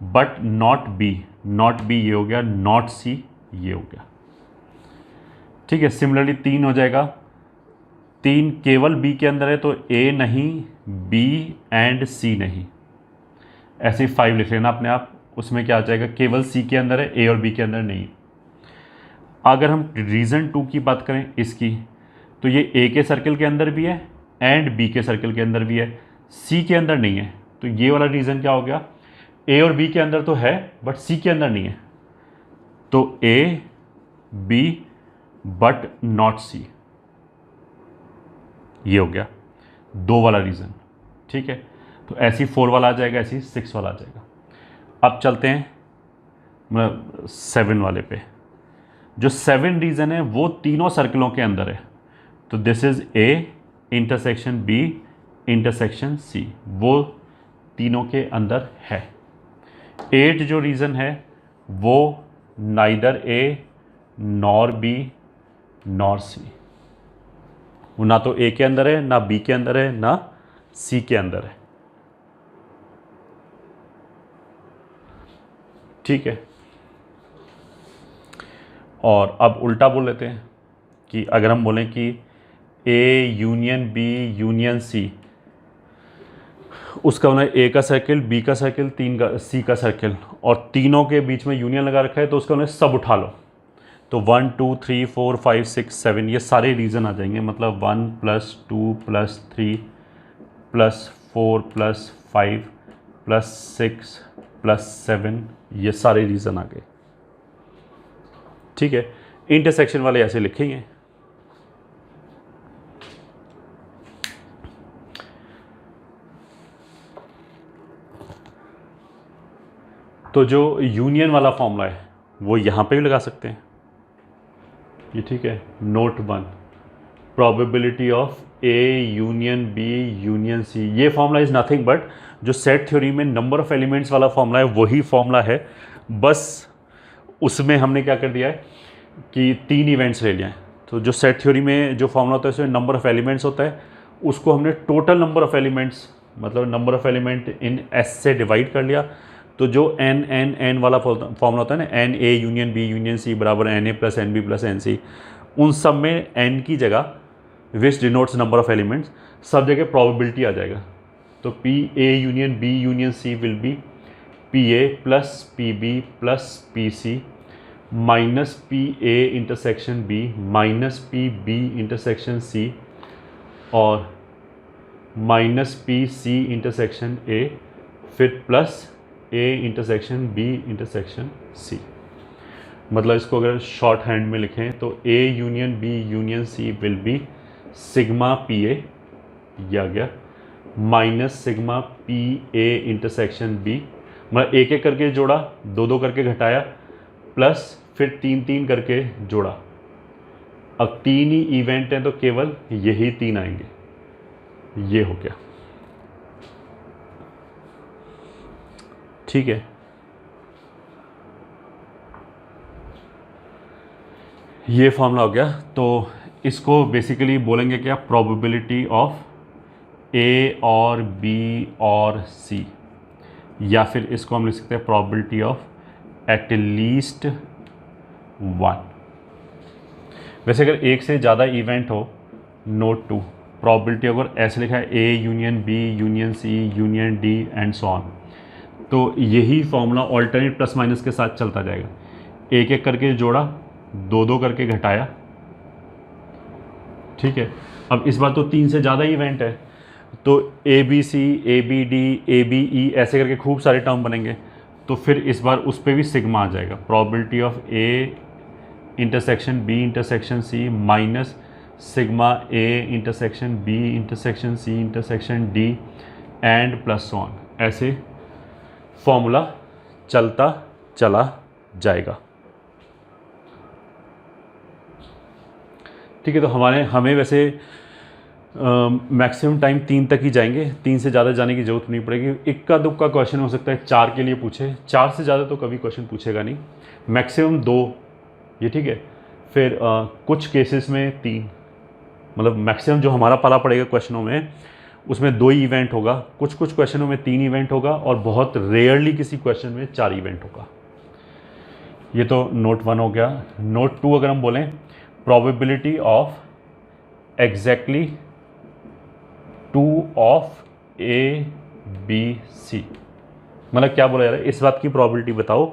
but not B। Not B ये हो गया, नॉट C ये हो गया। ठीक है, सिमिलरली 3 हो जाएगा। 3 केवल B के अंदर है तो A नहीं, B एंड C नहीं। ऐसे ही 5 लिख लेना अपने आप, उसमें क्या आ जाएगा, केवल C के अंदर है, A और B के अंदर नहीं। अगर हम रीज़न 2 की बात करें इसकी, तो ये A के सर्कल के अंदर भी है एंड B के सर्कल के अंदर भी है, C के अंदर नहीं है। तो ये वाला रीज़न क्या हो गया, A और B के अंदर तो है बट C के अंदर नहीं है। तो A B but not C, ये हो गया 2 वाला रीज़न। ठीक है, तो ऐसी 4 वाला आ जाएगा, ऐसी 6 वाला आ जाएगा। अब चलते हैं 7 वाले पे। जो 7 रीज़न है वो तीनों सर्कलों के अंदर है। तो this is A intersection B intersection C, वो तीनों के अंदर है। 8 जो रीज़न है वो neither A nor B nor C, वो ना तो A के अंदर है, ना B के अंदर है, ना C के अंदर है। ठीक है, और अब उल्टा बोल लेते हैं कि अगर हम बोलें कि A union B union C, उसका मतलब A का सर्किल, B का सर्किल, C का सर्किल, और तीनों के बीच में यूनियन लगा रखा है, तो उसका मतलब सब उठा लो। तो 1 2 3 4 5 6 7 ये सारे रीज़न आ जाएंगे। मतलब 1 + 2 + 3 + 4 + 5 + 6 + 7 ये सारे रीज़न आ गए। ठीक है, इंटरसेक्शन वाले ऐसे लिखेंगे। तो जो यूनियन वाला फॉर्मूला है वो यहाँ पे भी लगा सकते हैं ये। ठीक है, note 1 probability of A union B union C, ये फॉर्मूला इज़ नथिंग बट जो सेट थ्योरी में नंबर ऑफ एलिमेंट्स वाला फॉर्मूला है वही फॉर्मूला है। बस उसमें हमने क्या कर दिया है कि 3 इवेंट्स ले लिया है। तो जो सेट थ्योरी में जो फॉर्मूला होता है उसमें नंबर ऑफ एलिमेंट्स होता है, उसको हमने टोटल नंबर ऑफ एलिमेंट्स मतलब number of element in S से डिवाइड कर लिया। तो जो n वाला फॉर्मूला होता है ना, n A union B union C बराबर NA + NB + NC, उन सब में n की जगह विच डिनोट्स नंबर ऑफ एलिमेंट्स, सब जगह प्रोबेबिलिटी आ जाएगा। तो PA union B union C will be PA + PB + PC minus PA intersection B minus PB intersection C और माइनस PC इंटरसेक्शन A, फिर plus A intersection B intersection C। मतलब इसको अगर short hand में लिखें तो A union B union C will be sigma PA, ये आ गया, minus sigma PA intersection B। मतलब एक एक करके जोड़ा, 2 करके घटाया, प्लस फिर 3 करके जोड़ा। अब 3 ही इवेंट हैं तो केवल यही 3 आएंगे, ये हो गया। ठीक है, ये फॉर्मूला हो गया। तो इसको बेसिकली बोलेंगे क्या, प्रोबेबिलिटी ऑफ A और B और C, या फिर इसको हम लिख सकते हैं प्रोबेबिलिटी ऑफ एटलीस्ट 1। वैसे अगर एक से ज़्यादा इवेंट हो, नोट 2, प्रोबेबिलिटी अगर ऐसे लिखा है A union B union C union D and so on, तो यही फॉर्मूला ऑल्टरनेट प्लस माइनस के साथ चलता जाएगा। एक एक करके जोड़ा, दो दो करके घटाया, ठीक है। अब इस बार तो 3 से ज़्यादा इवेंट है, तो A B C, A B D, A B E ऐसे करके खूब सारे टर्म बनेंगे, तो फिर इस बार उस पर भी सिग्मा आ जाएगा। Probability of A intersection B intersection C minus sigma A intersection B intersection C intersection D and plus on, ऐसे फॉर्मूला चलता चला जाएगा। ठीक है, तो हमें वैसे मैक्सिमम टाइम 3 तक ही जाएंगे, 3 से ज़्यादा जाने की ज़रूरत नहीं पड़ेगी। इक्का दुक्का क्वेश्चन हो सकता है 4 के लिए पूछे, 4 से ज़्यादा तो कभी क्वेश्चन पूछेगा नहीं, मैक्सिमम 2 ये, ठीक है। फिर कुछ केसेस में 3, मतलब मैक्सिमम जो हमारा पाला पड़ेगा क्वेश्चनों में उसमें 2 ही इवेंट होगा, कुछ कुछ क्वेश्चनों में 3 इवेंट होगा और बहुत रेयरली किसी क्वेश्चन में 4 इवेंट होगा। ये तो नोट 1 हो गया। नोट 2 अगर हम बोलें, probability of exactly 2 of A B C, मतलब क्या बोला जा रहा है, इस बात की प्रोबेबिलिटी बताओ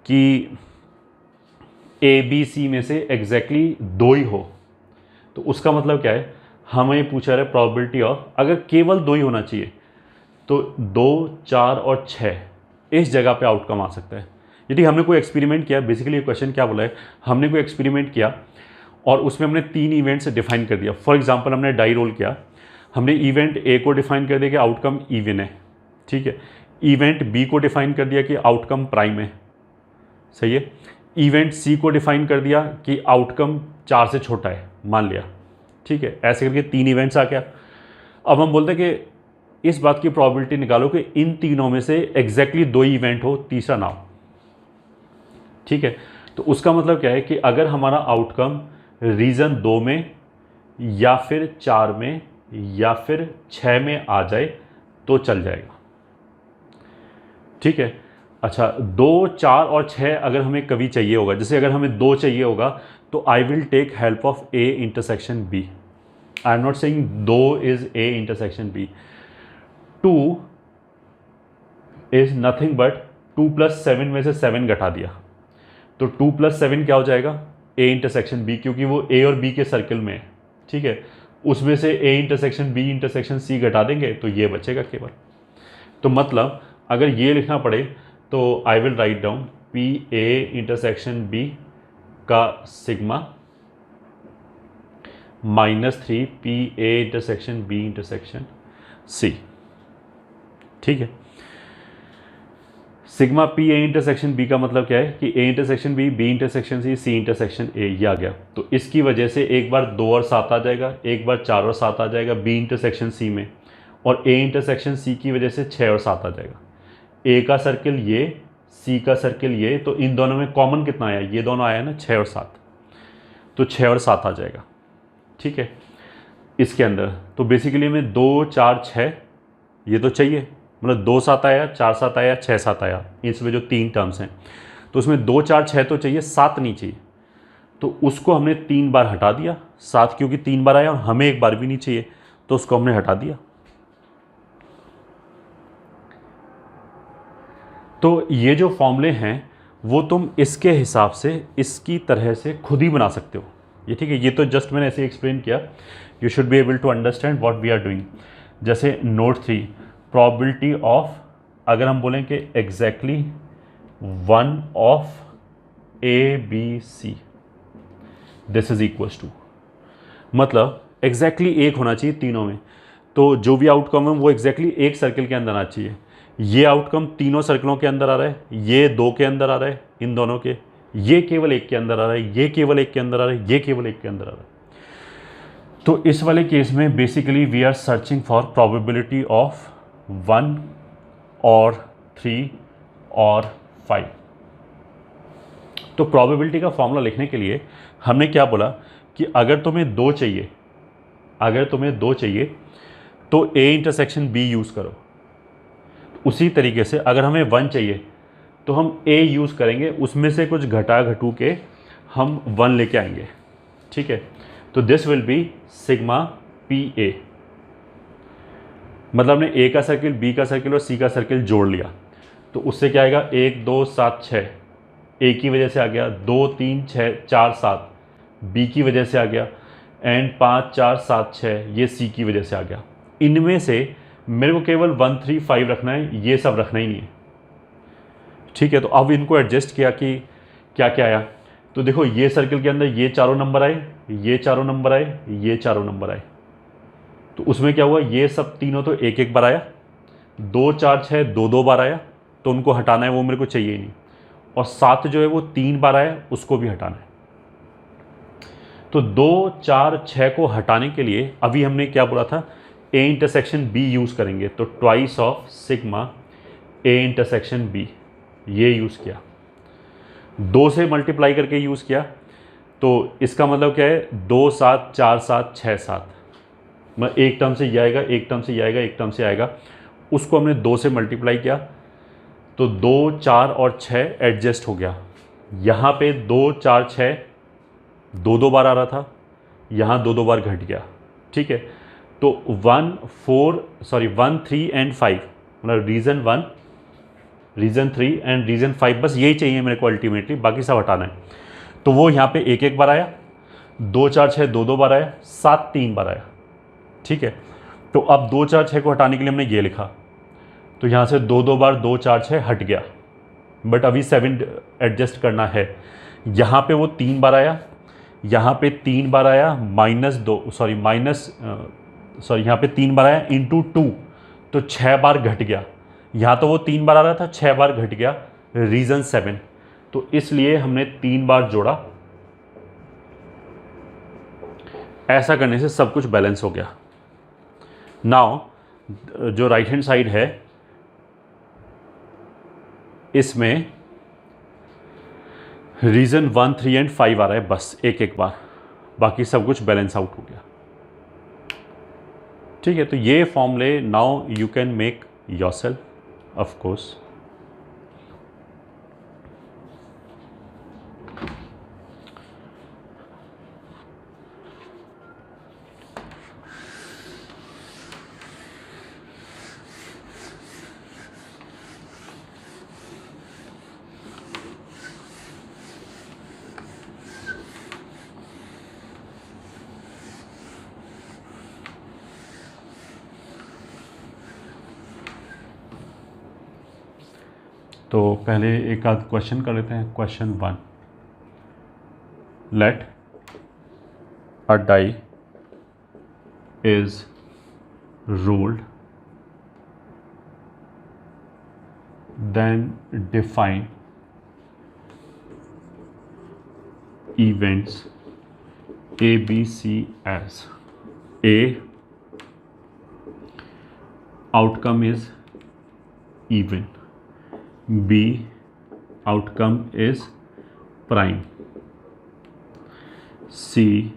कि ए बी सी में से एग्जैक्टली 2 ही हो, तो उसका मतलब क्या है, हमें पूछा रहा है प्रोबेबिलिटी ऑफ, अगर केवल 2 ही होना चाहिए तो 2, 4 और 6 इस जगह पे आउटकम आ सकता है। यदि हमने कोई एक्सपेरिमेंट किया, बेसिकली ये क्वेश्चन क्या बोला है, हमने कोई एक्सपेरिमेंट किया और उसमें हमने 3 इवेंट्स डिफाइन कर दिया। फॉर एग्जांपल हमने डाई रोल किया, हमने इवेंट ए को डिफाइन कर दिया कि आउटकम इवन है, ठीक है। इवेंट बी को डिफाइन कर दिया कि आउटकम प्राइम है, सही है। इवेंट सी को डिफाइन कर दिया कि आउटकम 4 से छोटा है, मान लिया, ठीक है। ऐसे करके 3 इवेंट्स आ गया। अब हम बोलते हैं कि इस बात की प्रोबेबिलिटी निकालो कि इन तीनों में से एग्जैक्टली 2 ही इवेंट हो, तीसरा ना हो, ठीक है। तो उसका मतलब क्या है कि अगर हमारा आउटकम रीजन 2 में या फिर 4 में या फिर 6 में आ जाए तो चल जाएगा, ठीक है। अच्छा, 2, 4 और 6 अगर हमें कभी चाहिए होगा, जैसे अगर हमें 2 चाहिए होगा तो I will take help of A intersection B. I am not saying 2 is A intersection B. 2 is nothing but 2 + 7 में से 7 घटा दिया, तो 2 + 7 क्या हो जाएगा, ए इंटरसेक्शन बी, क्योंकि वो ए और बी के सर्किल में है, ठीक है। उसमें से A intersection B intersection C घटा देंगे तो ये बचेगा केवल। तो मतलब अगर ये लिखना पड़े तो I will write down P A intersection B का sigma -3 P A intersection B intersection C, ठीक है। Sigma P A intersection B का मतलब क्या है कि A intersection B, B intersection C, C intersection A, ये आ गया। तो इसकी वजह से एक बार 2 और 7 आ जाएगा, एक बार 4 और 7 आ जाएगा बी इंटरसेक्शन सी में, और ए इंटरसेक्शन सी की वजह से 6 और 7 आ जाएगा। ए का सर्किल ये, सी का सर्किल ये, तो इन दोनों में कॉमन कितना आया, ये दोनों आया ना 6 और 7, तो 6 और 7 आ जाएगा, ठीक है। इसके अंदर तो बेसिकली हमें 2, 4, 6 ये तो चाहिए, मतलब 2, 7 आया, 4, 7 आया, 6, 7 आया, इसमें जो 3 टर्म्स हैं, तो उसमें 2, 4, 6 तो चाहिए, 7 नहीं चाहिए, तो उसको हमने 3 बार हटा दिया। 7 क्योंकि 3 बार आया और हमें एक बार भी नहीं चाहिए, तो उसको हमने हटा दिया। तो ये जो फॉर्मूले हैं वो तुम इसके हिसाब से, इसकी तरह से खुद ही बना सकते हो, ये ठीक है। ये तो जस्ट मैंने ऐसे एक्सप्लेन किया, you should be able to understand what we are doing. जैसे नोट 3, प्रोबेबिलिटी ऑफ, अगर हम बोलें कि exactly 1 of A B C, this is equals to, मतलब एग्जैक्टली 1 होना चाहिए तीनों में, तो जो भी आउटकम है वो एग्जैक्टली एक सर्किल के अंदर आना चाहिए। ये आउटकम तीनों सर्कलों के अंदर आ रहा है, ये 2 के अंदर आ रहा है, इन दोनों के, ये केवल 1 के अंदर आ रहा है, ये केवल 1 के अंदर आ रहा है, ये केवल 1 के अंदर आ रहा है। तो इस वाले केस में basically we are searching for probability of 1 और 3 और 5। तो प्रोबेबिलिटी का फॉर्मूला लिखने के लिए हमने क्या बोला कि अगर तुम्हें 2 चाहिए, अगर तुम्हें 2 चाहिए तो ए इंटरसेक्शन बी यूज़ करो। उसी तरीके से अगर हमें 1 चाहिए तो हम ए यूज़ करेंगे, उसमें से कुछ घटा घटू के हम 1 लेके आएंगे, ठीक है। तो this will B sigma P ए, मतलब हमने ए का सर्किल, बी का सर्किल और सी का सर्किल जोड़ लिया, तो उससे क्या आएगा 1 2 7 6 ए की वजह से आ गया, 2 3 6 4 7 बी की वजह से आ गया, एंड 5 4 7 6 ये सी की वजह से आ गया। इनमें से मेरे को केवल 1 3 5 रखना है, ये सब रखना ही नहीं है। ठीक है, तो अब इनको एडजस्ट किया कि क्या क्या आया, तो देखो ये सर्किल के अंदर ये चारों नंबर आए, ये चारों नंबर आए, ये चारों नंबर आए, तो उसमें क्या हुआ, ये सब तीनों तो एक एक बार आया, 2 4 6 दो दो बार आया, तो उनको हटाना है, वो मेरे को चाहिए ही नहीं, और 7 जो है वो 3 बार आया, उसको भी हटाना है। तो 2 4 6 को हटाने के लिए अभी हमने क्या बोला था, ए इंटरसेक्शन बी यूज़ करेंगे, तो twice of sigma A intersection B, ये यूज़ किया, 2 से मल्टीप्लाई करके यूज़ किया, तो इसका मतलब क्या है 2 7 4 7 6 7, मतलब एक टर्म से ये आएगा, एक टर्म से ये आएगा, एक टर्म से आएगा, उसको हमने 2 से मल्टीप्लाई किया, तो 2 4 और 6 एडजस्ट हो गया। यहाँ पे 2 4 6 दो दो बार आ रहा था, यहाँ दो दो बार घट गया। ठीक है, तो 1 3 एंड 5, मतलब रीज़न 1 रीज़न 3 एंड रीज़न 5, बस यही चाहिए मेरे को अल्टीमेटली, बाकी सब हटाना है। तो वो यहाँ पे एक एक बार आया, 2 4 6 दो दो बार आया, 7 3 बार आया। ठीक है, तो अब 2 4 6 को हटाने के लिए हमने ये लिखा, तो यहाँ से दो दो बार 2 4 6 हट गया, बट अभी 7 एडजस्ट करना है। यहाँ पे वो 3 बार आया, यहाँ पे 3 बार आया, यहाँ पे 3 बार आया इंटू 2, तो 6 बार घट गया। यहाँ तो वो 3 बार आ रहा था, 6 बार घट गया, रीज़न 7, तो इसलिए हमने 3 बार जोड़ा। ऐसा करने से सब कुछ बैलेंस हो गया। नाउ जो राइट हैंड साइड है, इसमें रीज़न 1 3 एंड 5 आ रहा है, बस एक एक बार, बाकी सब कुछ बैलेंस आउट हो गया। ठीक है, तो ये फॉर्मूले now you can make yourself of course. तो पहले एक आध क्वेश्चन कर लेते हैं। Question 1, let a die is ruled, then define events A, B, C as: A, outcome is even, B, outcome is prime, C,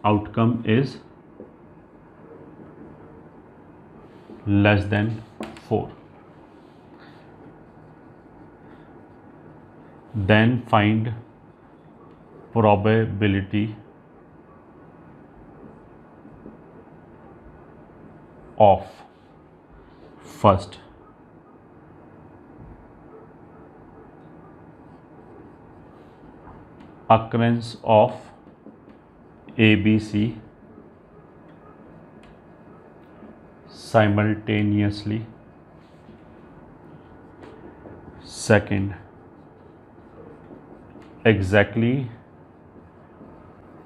outcome is less than 4. Then find probability of first, occurrence of ABC simultaneously, second, exactly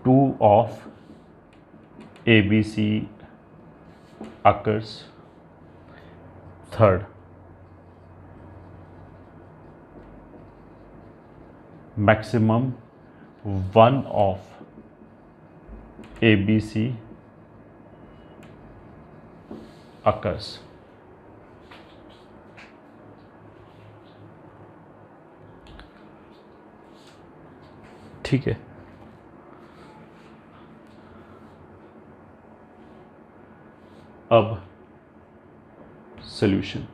2 of ABC occurs, third, maximum 1 of ABC occurs. ठीक है, अब solution.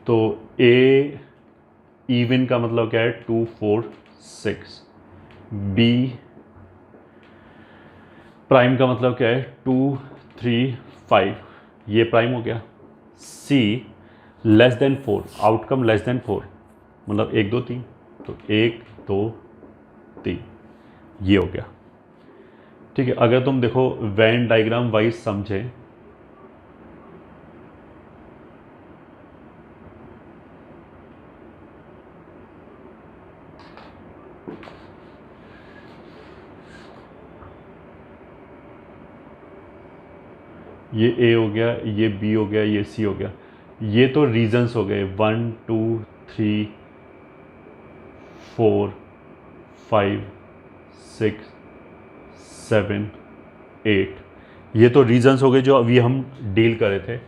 तो ए even का मतलब क्या है, 2 4 6, B prime का मतलब क्या है, 2 3 5, ये प्राइम हो गया। C less than 4, outcome less than 4 मतलब 1 2 3, तो 1 2 3 ये हो गया। ठीक है, अगर तुम देखो वेन डायग्राम वाइज समझे, ये ए हो गया, ये बी हो गया, ये सी हो गया, ये तो रीजंस हो गए 1 2 3 4 5 6 7 8, ये तो रीजंस हो गए जो अभी हम डील कर रहे थे।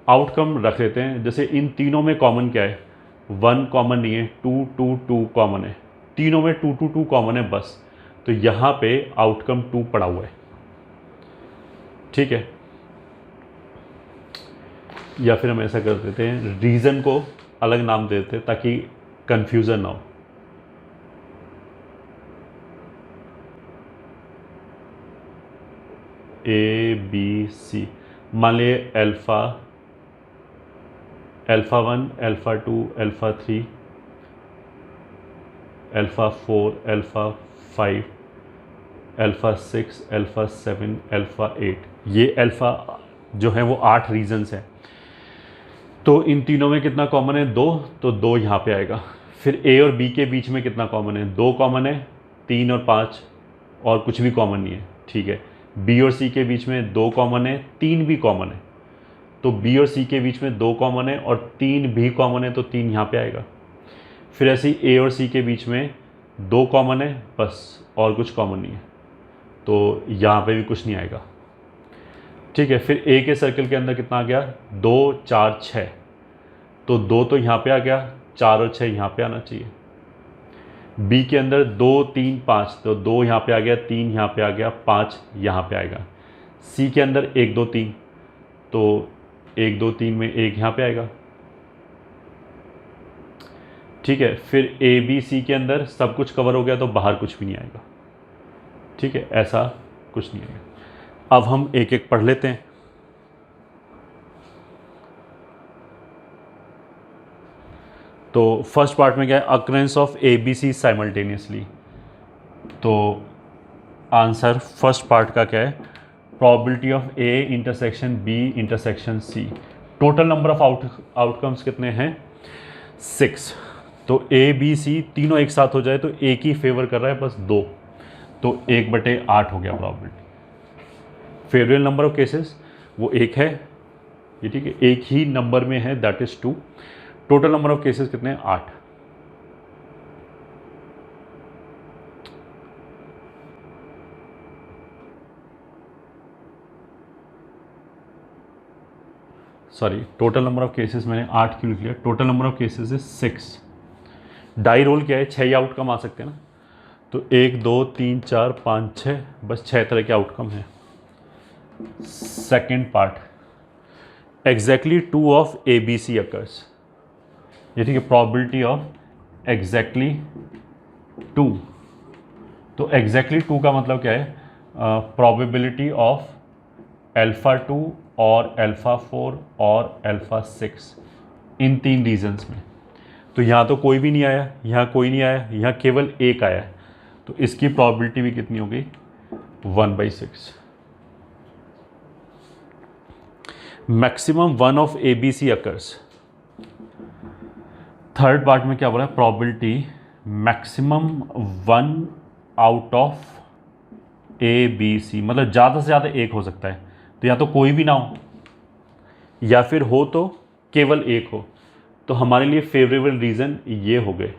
आउटकम रख लेते हैं, जैसे इन तीनों में कॉमन क्या है, 1 कॉमन नहीं है, 2 2 2 कॉमन है, तीनों में 2 2 2 कॉमन है बस, तो यहाँ पे आउटकम 2 पड़ा हुआ है। ठीक है, या फिर हम ऐसा कर देते हैं, रीज़न को अलग नाम दे देते हैं ताकि कंफ्यूजन ना हो। ए बी सी, मान लिए alpha 1 alpha 2 alpha 3 alpha 4 alpha 5 alpha 6 alpha 7 alpha 8, ये अल्फ़ा जो है वो 8 रीजंस हैं। तो इन तीनों में कितना कॉमन है, 2, तो 2 यहाँ पे आएगा। फिर ए और बी के बीच में कितना कॉमन है, 2 कॉमन है, 3 और 5 और कुछ भी कॉमन नहीं है। ठीक है, बी और सी के बीच में 2 कॉमन है, 3 भी कॉमन है, तो बी और सी के बीच में 2 कॉमन है और 3 भी कॉमन है, तो 3 यहाँ पे आएगा। फिर ऐसे ही ए और सी के बीच में 2 कॉमन है बस, और कुछ कॉमन नहीं है, तो यहाँ पे भी कुछ नहीं आएगा। ठीक है, फिर ए के सर्कल के अंदर कितना आ गया, 2 4 6, तो 2 तो यहाँ पे आ गया, 4 और 6 यहाँ पे आना चाहिए। बी के अंदर 2 3 5, तो 2 यहाँ पे आ गया, 3 यहाँ पे आ गया, 5 यहाँ पे आएगा। सी के अंदर 1 2 3, तो 1 2 3 में 1 यहाँ पे आएगा। ठीक है, फिर ए बी सी के अंदर सब कुछ कवर हो गया, तो बाहर कुछ भी नहीं आएगा। ठीक है, ऐसा कुछ नहीं आएगा। अब हम एक एक पढ़ लेते हैं। तो फर्स्ट पार्ट में क्या है, occurrence of A B C simultaneously. तो आंसर फर्स्ट पार्ट का क्या है, probability of A intersection B intersection C. Total number of outcomes कितने हैं, 6। तो ए बी सी तीनों एक साथ हो जाए तो एक ही फेवर कर रहा है, बस 2, तो 1/8 हो गया probability. Favourable number of cases वो एक है, ये ठीक है, एक ही नंबर में है, that is 2। Total number of cases कितने हैं, 8। Sorry, total number of cases मैंने 8 क्यों लिख लिया, total number of cases is 6। Die roll क्या है, 6 ही आउटकम आ सकते हैं ना, तो 1 2 3 4 5 6, बस 6 तरह के आउटकम हैं। Second part, exactly 2 of A B C occurs, ये ठीक है, प्रोबेबिलिटी ऑफ एग्जैक्टली 2। तो एग्जैक्टली 2 का मतलब क्या है, प्रोबेबिलिटी ऑफ अल्फ़ा 2 और अल्फ़ा 4 और अल्फ़ा 6, इन 3 रीजन्स में। तो यहाँ तो कोई भी नहीं आया, यहाँ कोई नहीं आया, यहाँ केवल एक आया है, तो इसकी प्रोबेबिलिटी भी कितनी हो गई, 1/6। Maximum 1 of A B C occurs. Third part में क्या बोला है, probability maximum 1 out of A B C, मतलब ज़्यादा से ज़्यादा एक हो सकता है, तो या तो कोई भी ना हो या फिर हो तो केवल एक हो। तो हमारे लिए फेवरेबल रीज़न ये हो गए,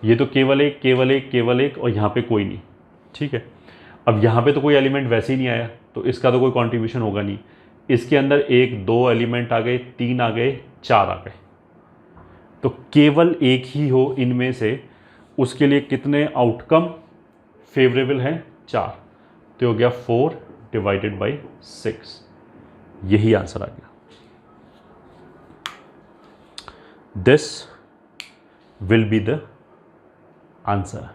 ये तो केवल एक केवल एक केवल एक, और यहाँ पे कोई नहीं। ठीक है, अब यहाँ पे तो कोई एलिमेंट वैसे ही नहीं आया, तो इसका तो कोई कंट्रीब्यूशन होगा नहीं। इसके अंदर 1 2 एलिमेंट आ गए, 3 आ गए, 4 आ गए, तो केवल एक ही हो इनमें से, उसके लिए कितने आउटकम फेवरेबल हैं, 4, तो हो गया 4/6, यही आंसर आ गया। This will be the answer.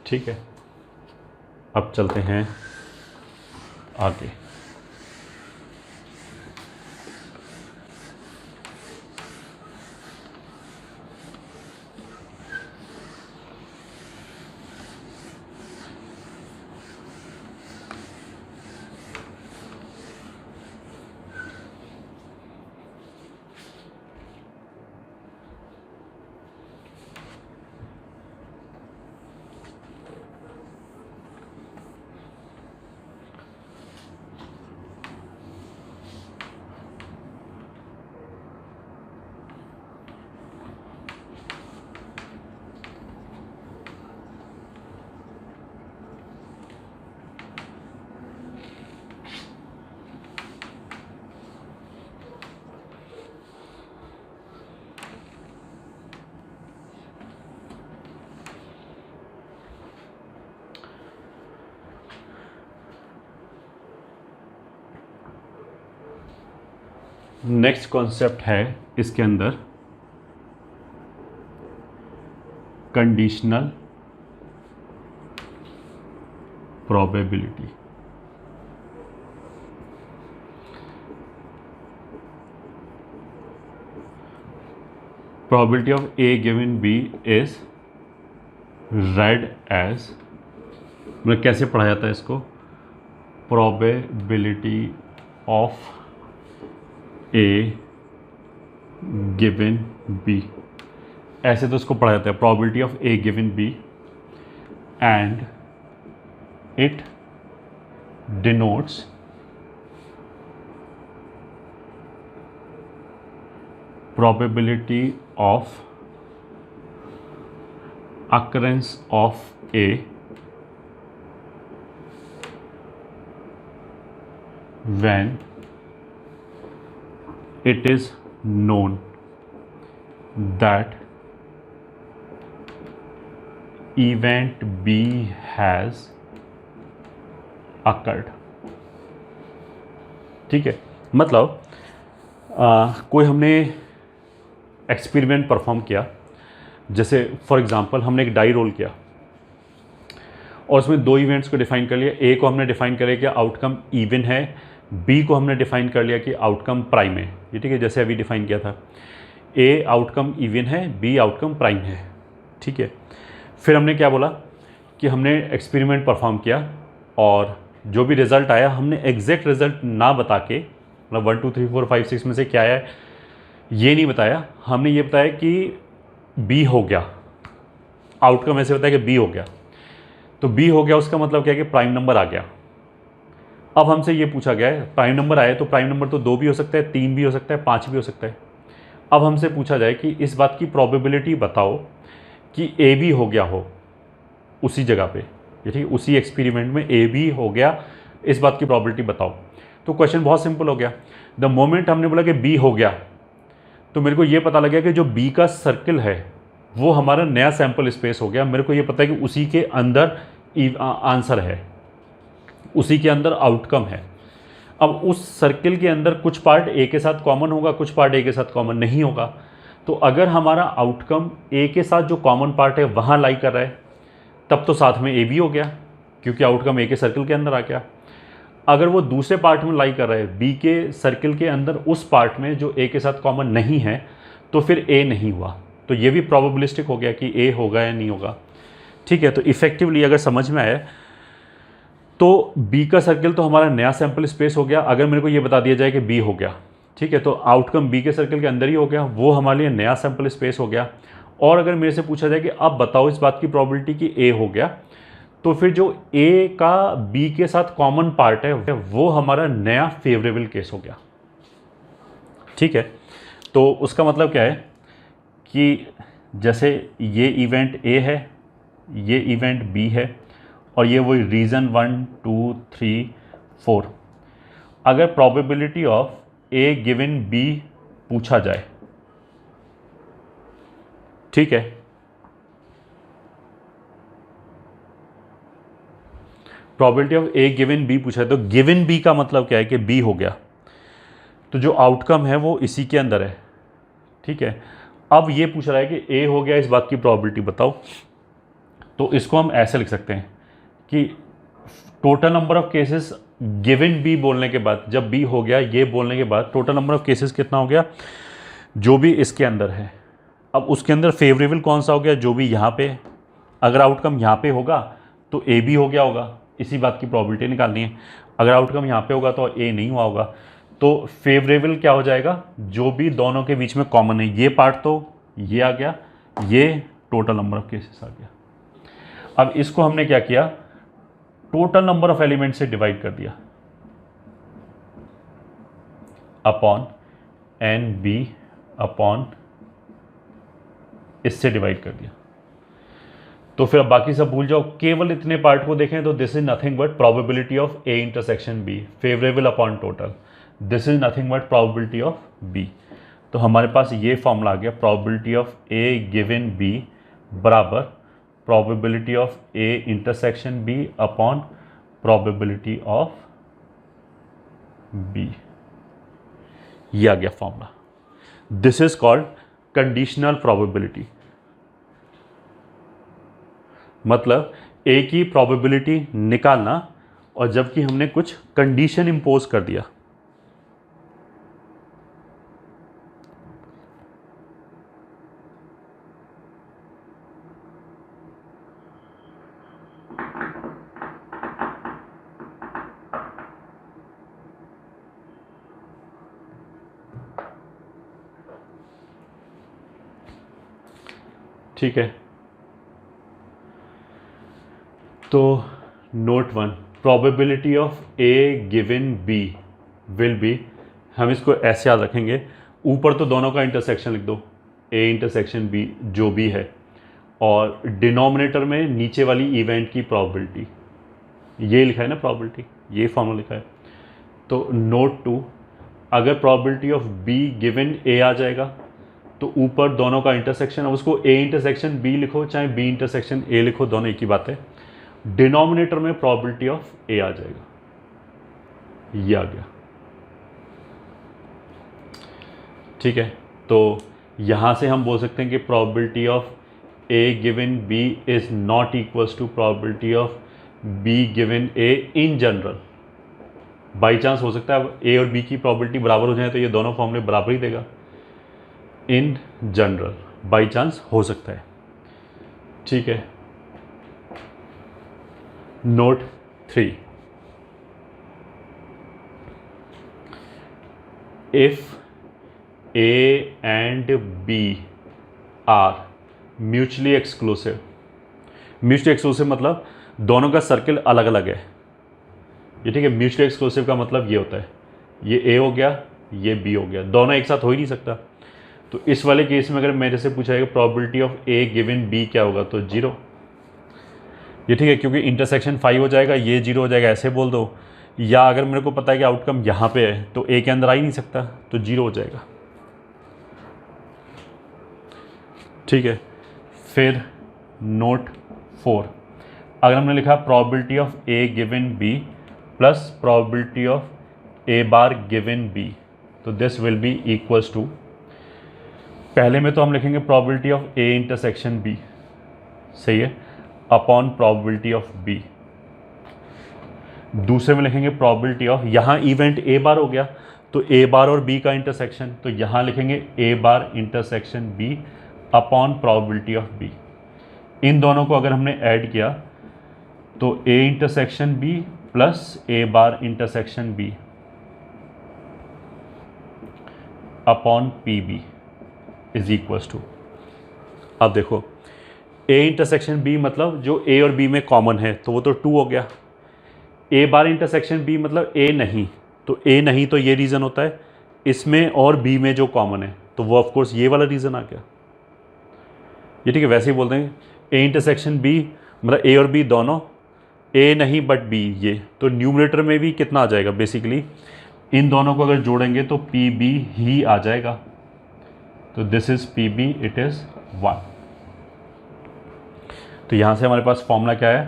ठीक है, अब चलते हैं आगे। नेक्स्ट कॉन्सेप्ट है इसके अंदर conditional probability. probability of A given B is read as, मतलब कैसे पढ़ा जाता है इसको, probability of A given B, ऐसे तो इसको पढ़ा जाता है probability of A given B, and it denotes probability of occurrence of A when it is known that event B has occurred। ठीक है, मतलब कोई हमने एक्सपेरिमेंट परफॉर्म किया, जैसे फॉर एग्जांपल हमने एक डाई रोल किया और उसमें दो इवेंट्स को डिफाइन कर लिया। ए को हमने डिफाइन कर लिया कि आउटकम इवन है, बी को हमने डिफाइन कर लिया कि आउटकम प्राइम है। ये ठीक है, जैसे अभी डिफाइन किया था, ए आउटकम इवन है, बी आउटकम प्राइम है। ठीक है, फिर हमने क्या बोला कि हमने एक्सपेरिमेंट परफॉर्म किया और जो भी रिज़ल्ट आया हमने एग्जैक्ट रिज़ल्ट ना बता के, मतलब 1 2 3 4 5 6 में से क्या आया ये नहीं बताया, हमने ये बताया कि बी हो गया, आउटकम ऐसे बताया कि बी हो गया। तो बी हो गया उसका मतलब क्या है कि प्राइम नंबर आ गया। अब हमसे ये पूछा गया है प्राइम नंबर आया, तो प्राइम नंबर तो 2 भी हो सकता है, 3 भी हो सकता है, 5 भी हो सकता है। अब हमसे पूछा जाए कि इस बात की प्रोबेबिलिटी बताओ कि ए भी हो गया हो उसी जगह पे, ये ठीक, उसी एक्सपेरिमेंट में ए भी हो गया, इस बात की प्रोबेबिलिटी बताओ। तो क्वेश्चन बहुत सिंपल हो गया। द मोमेंट हमने बोला कि बी हो गया, तो मेरे को ये पता लग गया कि जो बी का सर्किल है वो हमारा नया सैंपल स्पेस हो गया। मेरे को ये पता है कि उसी के अंदर आंसर है, उसी के अंदर आउटकम है। अब उस सर्किल के अंदर कुछ पार्ट ए के साथ कॉमन होगा, कुछ पार्ट ए के साथ कॉमन नहीं होगा। तो अगर हमारा आउटकम ए के साथ जो कॉमन पार्ट है वहाँ लाई कर रहा है, तब तो साथ में ए भी हो गया, क्योंकि आउटकम ए के सर्किल के अंदर आ गया। अगर वो दूसरे पार्ट में लाई कर रहा है, बी के सर्किल के अंदर उस पार्ट में जो ए के साथ कॉमन नहीं है, तो फिर ए नहीं हुआ। तो ये भी प्रोबेबिलिस्टिक हो गया कि ए होगा या नहीं होगा। ठीक है, तो इफेक्टिवली अगर समझ में आए तो बी का सर्किल तो हमारा नया सैंपल स्पेस हो गया। अगर मेरे को ये बता दिया जाए कि बी हो गया, ठीक है, तो आउटकम बी के सर्किल के अंदर ही हो गया, वो हमारे लिए नया सैंपल स्पेस हो गया। और अगर मेरे से पूछा जाए कि अब बताओ इस बात की प्रोबेबिलिटी कि ए हो गया, तो फिर जो ए का बी के साथ कॉमन पार्ट है वो हमारा नया फेवरेबल केस हो गया। ठीक है, तो उसका मतलब क्या है कि जैसे ये इवेंट ए है, ये इवेंट बी है, और ये वही रीज़न 1 2 3 4। अगर probability of A given B पूछा जाए, ठीक है, probability of A given B पूछा है, तो गिवन बी का मतलब क्या है कि बी हो गया, तो जो आउटकम है वो इसी के अंदर है। ठीक है, अब ये पूछ रहा है कि ए हो गया, इस बात की प्रोबेबिलिटी बताओ। तो इसको हम ऐसे लिख सकते हैं कि total number of cases given B बोलने के बाद, जब बी हो गया ये बोलने के बाद टोटल नंबर ऑफ केसेस कितना हो गया, जो भी इसके अंदर है। अब उसके अंदर फेवरेबल कौन सा हो गया, जो भी यहाँ पे, अगर आउटकम यहाँ पे होगा तो ए बी हो गया होगा, इसी बात की प्रोबेबिलिटी निकालनी है। अगर आउटकम यहाँ पे होगा तो ए नहीं हुआ होगा, तो फेवरेबल क्या हो जाएगा, जो भी दोनों के बीच में कॉमन है, ये पार्ट तो ये आ गया, ये टोटल नंबर ऑफ केसेस आ गया। अब इसको हमने क्या किया, टोटल नंबर ऑफ एलिमेंट से डिवाइड कर दिया अपॉन एन बी अपॉन इससे डिवाइड कर दिया। तो फिर अब बाकी सब भूल जाओ, केवल इतने पार्ट को देखें तो this is nothing but probability of A intersection B, favourable upon total, this is nothing but probability of B. तो हमारे पास ये फॉर्मूला आ गया, probability of A given B बराबर probability of A intersection B upon probability of B. ये आ गया formula. This is called conditional probability. मतलब ए की प्रोबेबिलिटी निकालना और जबकि हमने कुछ कंडीशन इंपोज कर दिया। ठीक है, तो note 1, probability of A given B will be, हम इसको ऐसे याद रखेंगे, ऊपर तो दोनों का इंटरसेक्शन लिख दो, ए इंटरसेक्शन बी जो भी है, और डिनोमिनेटर में नीचे वाली इवेंट की प्रोबेबिलिटी, ये लिखा है ना प्रोबेबिलिटी, ये फॉर्मूला लिखा है। तो नोट 2, अगर प्रोबेबिलिटी ऑफ बी गिवन ए आ जाएगा तो ऊपर दोनों का इंटरसेक्शन, अब उसको ए इंटरसेक्शन बी लिखो चाहे बी इंटरसेक्शन ए लिखो, दोनों एक ही बात है। डिनोमिनेटर में प्रोबेबिलिटी ऑफ ए आ जाएगा, ये आ गया। ठीक है, तो यहां से हम बोल सकते हैं कि probability of A given B is not equals to probability of B given A in general. By chance हो सकता है अब ए और बी की प्रोबेबिलिटी बराबर हो जाए तो ये दोनों फॉर्मूले बराबर ही देगा, इन जनरल बाई चांस हो सकता है। ठीक है, note 3, if A and B are mutually exclusive, mutually exclusive मतलब दोनों का सर्किल अलग अलग है, ये ठीक है। म्यूचुअली एक्सक्लूसिव का मतलब ये होता है, ये ए हो गया ये बी हो गया, दोनों एक साथ हो ही नहीं सकता। तो इस वाले केस में अगर मेरे से पूछा जाएगा probability of A given B क्या होगा, तो 0, ये ठीक है, क्योंकि इंटरसेक्शन 5 हो जाएगा, ये 0 हो जाएगा, ऐसे बोल दो। या अगर मेरे को पता है कि आउटकम यहाँ पे है तो ए के अंदर आ ही नहीं सकता, तो 0 हो जाएगा। ठीक है, फिर नोट 4, अगर हमने लिखा probability of A given B plus probability of A bar given B, तो this will be equals to, पहले में तो हम लिखेंगे probability of A intersection B, सही है, अपॉन प्रोबेबिलिटी ऑफ बी। दूसरे में लिखेंगे प्रोबेबिलिटी ऑफ, यहाँ इवेंट ए बार हो गया तो ए बार और बी का इंटरसेक्शन, तो यहाँ लिखेंगे A bar intersection B upon probability of B. इन दोनों को अगर हमने ऐड किया तो A intersection B plus A bar intersection B upon P B is equals to, अब देखो ए इंटरसेक्शन बी मतलब जो ए और बी में कॉमन है तो वो तो 2 हो गया, ए बार इंटरसेक्शन बी मतलब ए नहीं, तो ए नहीं तो ये रीज़न होता है इसमें और बी में जो कॉमन है, तो वो ऑफकोर्स ये वाला रीज़न आ गया, ये ठीक है। वैसे ही बोलते हैं ए इंटरसेक्शन बी मतलब ए और बी दोनों, ए नहीं बट बी, ये तो न्यूमरेटर में भी कितना आ जाएगा, बेसिकली इन दोनों को अगर जोड़ेंगे तो पी बी ही आ जाएगा, तो this is P B, it is 1। तो यहाँ से हमारे पास फॉर्मूला क्या है,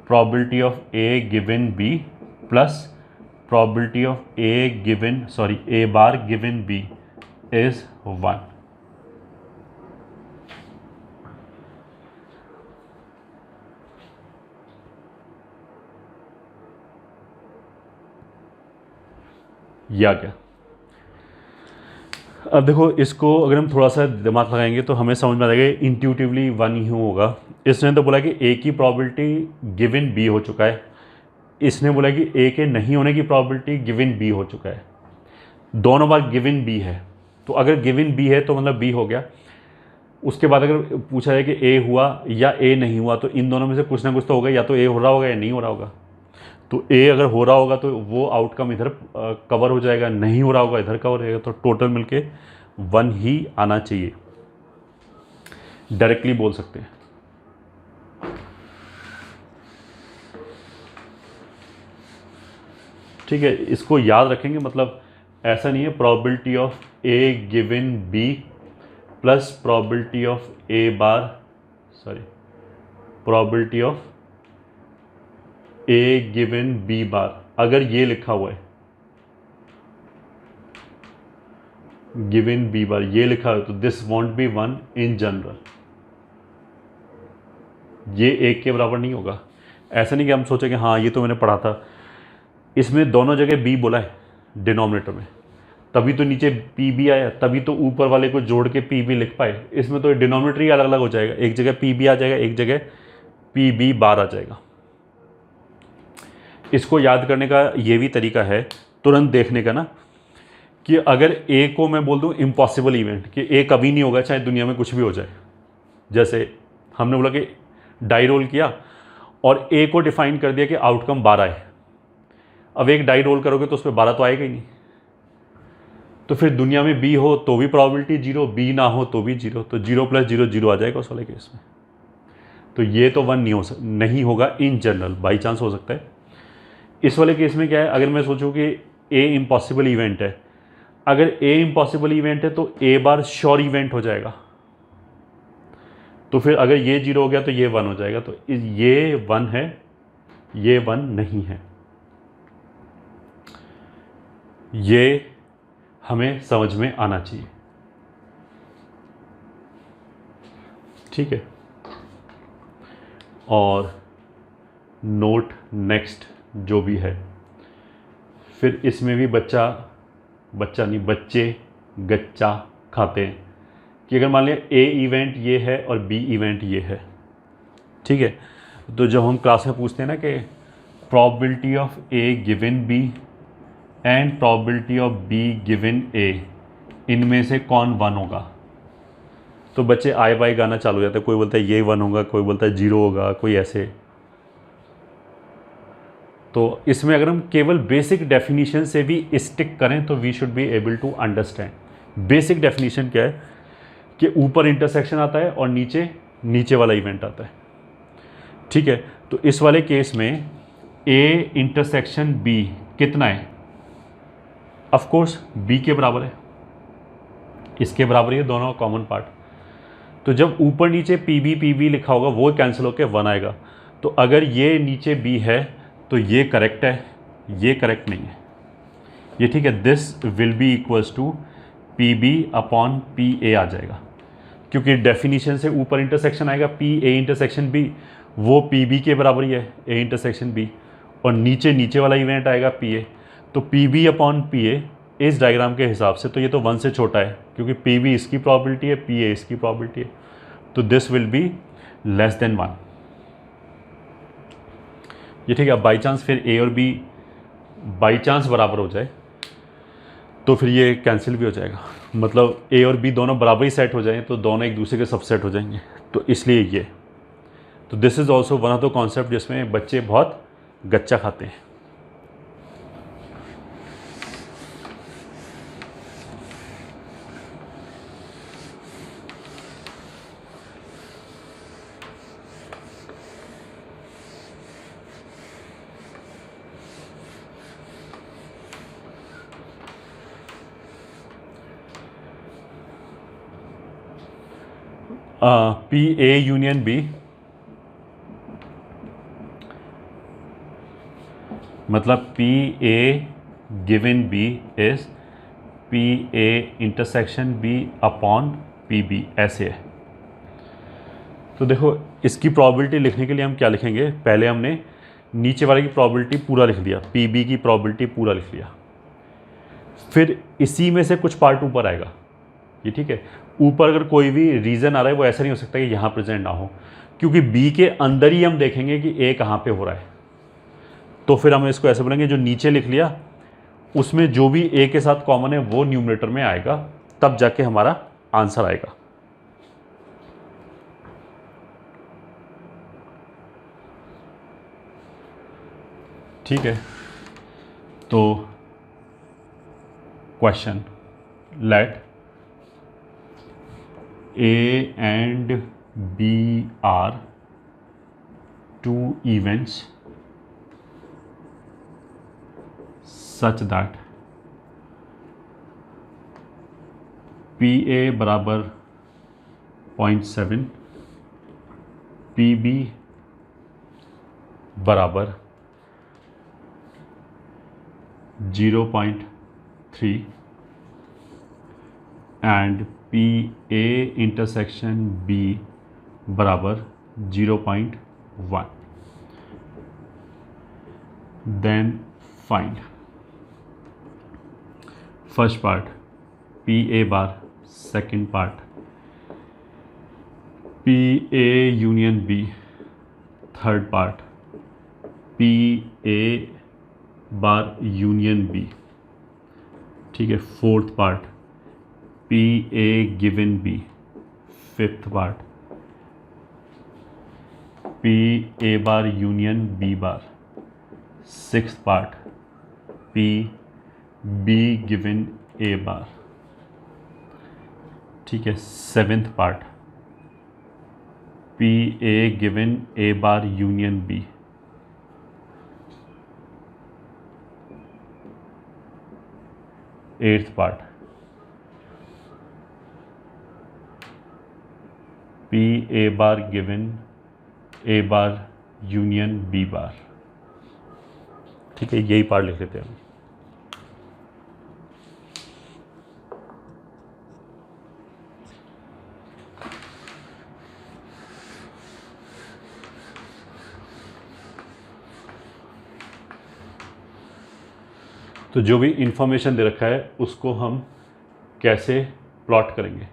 probability of A given B plus probability of A bar given B is 1। ये आ गया। अब देखो इसको अगर हम थोड़ा सा दिमाग लगाएंगे तो हमें समझ में आ जाएगा इंट्यूटिवली 1 ही होगा। इसने तो बोला कि ए की प्रॉबिलिटी गिवन बी हो चुका है, इसने बोला कि ए के नहीं होने की प्रॉबिलिटी गिवन बी हो चुका है। दोनों बार गिवन बी है, तो अगर गिवन बी है तो मतलब बी हो गया। उसके बाद अगर पूछा जाए कि ए हुआ या ए नहीं हुआ, तो इन दोनों में से कुछ ना कुछ तो होगा, या तो ए हो रहा होगा या नहीं हो रहा होगा। तो ए अगर हो रहा होगा तो वो आउटकम इधर कवर हो जाएगा, नहीं हो रहा होगा इधर कवर हो जाएगा। तो टोटल मिलके 1 ही आना चाहिए, डायरेक्टली बोल सकते हैं। ठीक है, इसको याद रखेंगे, मतलब ऐसा नहीं है probability of A given B plus probability of A bar, sorry, probability of A given B bar. अगर ये लिखा हुआ है गिवन बी बार, ये लिखा है, तो this won't be 1 in general. ये एक के बराबर नहीं होगा। ऐसा नहीं कि हम सोचे कि हाँ ये तो मैंने पढ़ा था, इसमें दोनों जगह बी बोला है डिनोमिनेटर में, तभी तो नीचे पी बी आया, तभी तो ऊपर वाले को जोड़ के पी बी लिख पाए। इसमें तो डिनोमिनेटर ही अलग अलग हो जाएगा, एक जगह पी बी आ जाएगा, एक जगह पी बी बार आ जाएगा। इसको याद करने का ये भी तरीका है तुरंत देखने का ना, कि अगर ए को मैं बोल दूं इम्पॉसिबल इवेंट, कि ए कभी नहीं होगा चाहे दुनिया में कुछ भी हो जाए। जैसे हमने बोला कि डाई रोल किया और ए को डिफाइन कर दिया कि आउटकम 12 है। अब एक डाई रोल करोगे तो उस पर 12 तो आएगा ही नहीं। तो फिर दुनिया में बी हो तो भी प्रॉबिलिटी 0, बी ना हो तो भी 0, तो 0 + 0 0 आ जाएगा उस वाले केस में। तो ये तो 1 नहीं होगा इन जनरल, बाई चांस हो सकता है। इस वाले केस में क्या है, अगर मैं सोचूं कि ए इम्पॉसिबल इवेंट है, अगर ए इम्पॉसिबल इवेंट है तो ए बार श्योर इवेंट हो जाएगा। तो फिर अगर ये 0 हो गया तो ये 1 हो जाएगा। तो ये 1 है, ये 1 नहीं है। ये हमें समझ में आना चाहिए, ठीक है। और नोट नेक्स्ट जो भी है, फिर इसमें भी बच्चे गच्चा खाते हैं कि अगर मान लिया ए इवेंट ये है और बी इवेंट ये है, ठीक है। तो जब हम क्लास में पूछते हैं ना कि probability of A given B and probability of B given A, इनमें से कौन 1 होगा, तो बच्चे आए बाई गाना चालू हो जाता है। कोई बोलता है ये 1 होगा, कोई बोलता है 0 होगा, कोई ऐसे। तो इसमें अगर हम केवल बेसिक डेफिनेशन से भी स्टिक करें तो we should be able to understand. Basic definition क्या है कि ऊपर इंटरसेक्शन आता है और नीचे वाला इवेंट आता है, ठीक है। तो इस वाले केस में ए इंटरसेक्शन बी कितना है, ऑफ कोर्स बी के बराबर है, इसके बराबर ही है, दोनों का कॉमन पार्ट। तो जब ऊपर नीचे पी बी लिखा होगा वो कैंसिल होकर 1 आएगा। तो अगर ये नीचे बी है तो ये करेक्ट है, ये करेक्ट नहीं है, ये ठीक है। This will be equals to P B upon P A आ जाएगा, क्योंकि डेफिनेशन से ऊपर इंटरसेक्शन आएगा पी ए इंटरसेक्शन बी, वो पी बी के बराबर ही है ए इंटरसेक्शन बी, और नीचे वाला इवेंट आएगा पी ए। तो P B upon P A इस डायग्राम के हिसाब से तो ये तो 1 से छोटा है, क्योंकि पी बी इसकी प्रॉबिलिटी है, पी ए इसकी प्रॉबिलिटी है। तो this will be less then 1, ये ठीक है। अब बाई चांस फिर ए और बी बाई चांस बराबर हो जाए तो फिर ये कैंसिल भी हो जाएगा, मतलब ए और बी दोनों बराबर ही सेट हो जाएं तो दोनों एक दूसरे के सबसेट हो जाएंगे। तो इसलिए ये, तो this is also one of the concept जिसमें बच्चे बहुत गच्चा खाते हैं। पी ए यूनियन बी, मतलब P A given B is P A intersection B upon P B, ऐसे है। तो देखो इसकी प्रॉबिलिटी लिखने के लिए हम क्या लिखेंगे, पहले हमने नीचे वाले की प्रॉबिलिटी पूरा लिख लिया, पी बी की प्रॉबिलिटी पूरा लिख लिया, फिर इसी में से कुछ पार्ट ऊपर आएगा, ये ठीक है। ऊपर अगर कोई भी रीज़न आ रहा है वो ऐसा नहीं हो सकता कि यहाँ प्रेजेंट ना हो, क्योंकि बी के अंदर ही हम देखेंगे कि ए कहाँ पे हो रहा है। तो फिर हम इसको ऐसे बोलेंगे, जो नीचे लिख लिया उसमें जो भी ए के साथ कॉमन है वो न्यूमरेटर में आएगा, तब जाके हमारा आंसर आएगा। ठीक है, तो question, let A and B are two events such that P A बराबर 0.7, पी बी बराबर 0.3 and P A intersection B बराबर 0.1, then find first part P A bar, second part P A union B, third part P A bar union B, ठीक है। Fourth part P A given B, fifth part P A bar union B bar, sixth part P B given A bar, ठीक है। Seventh part P A given A bar union B, eighth part P A bar given A bar union B bar, ठीक है। यही part लिख लेते हैं हम। तो जो भी इंफॉर्मेशन दे रखा है उसको हम कैसे प्लॉट करेंगे।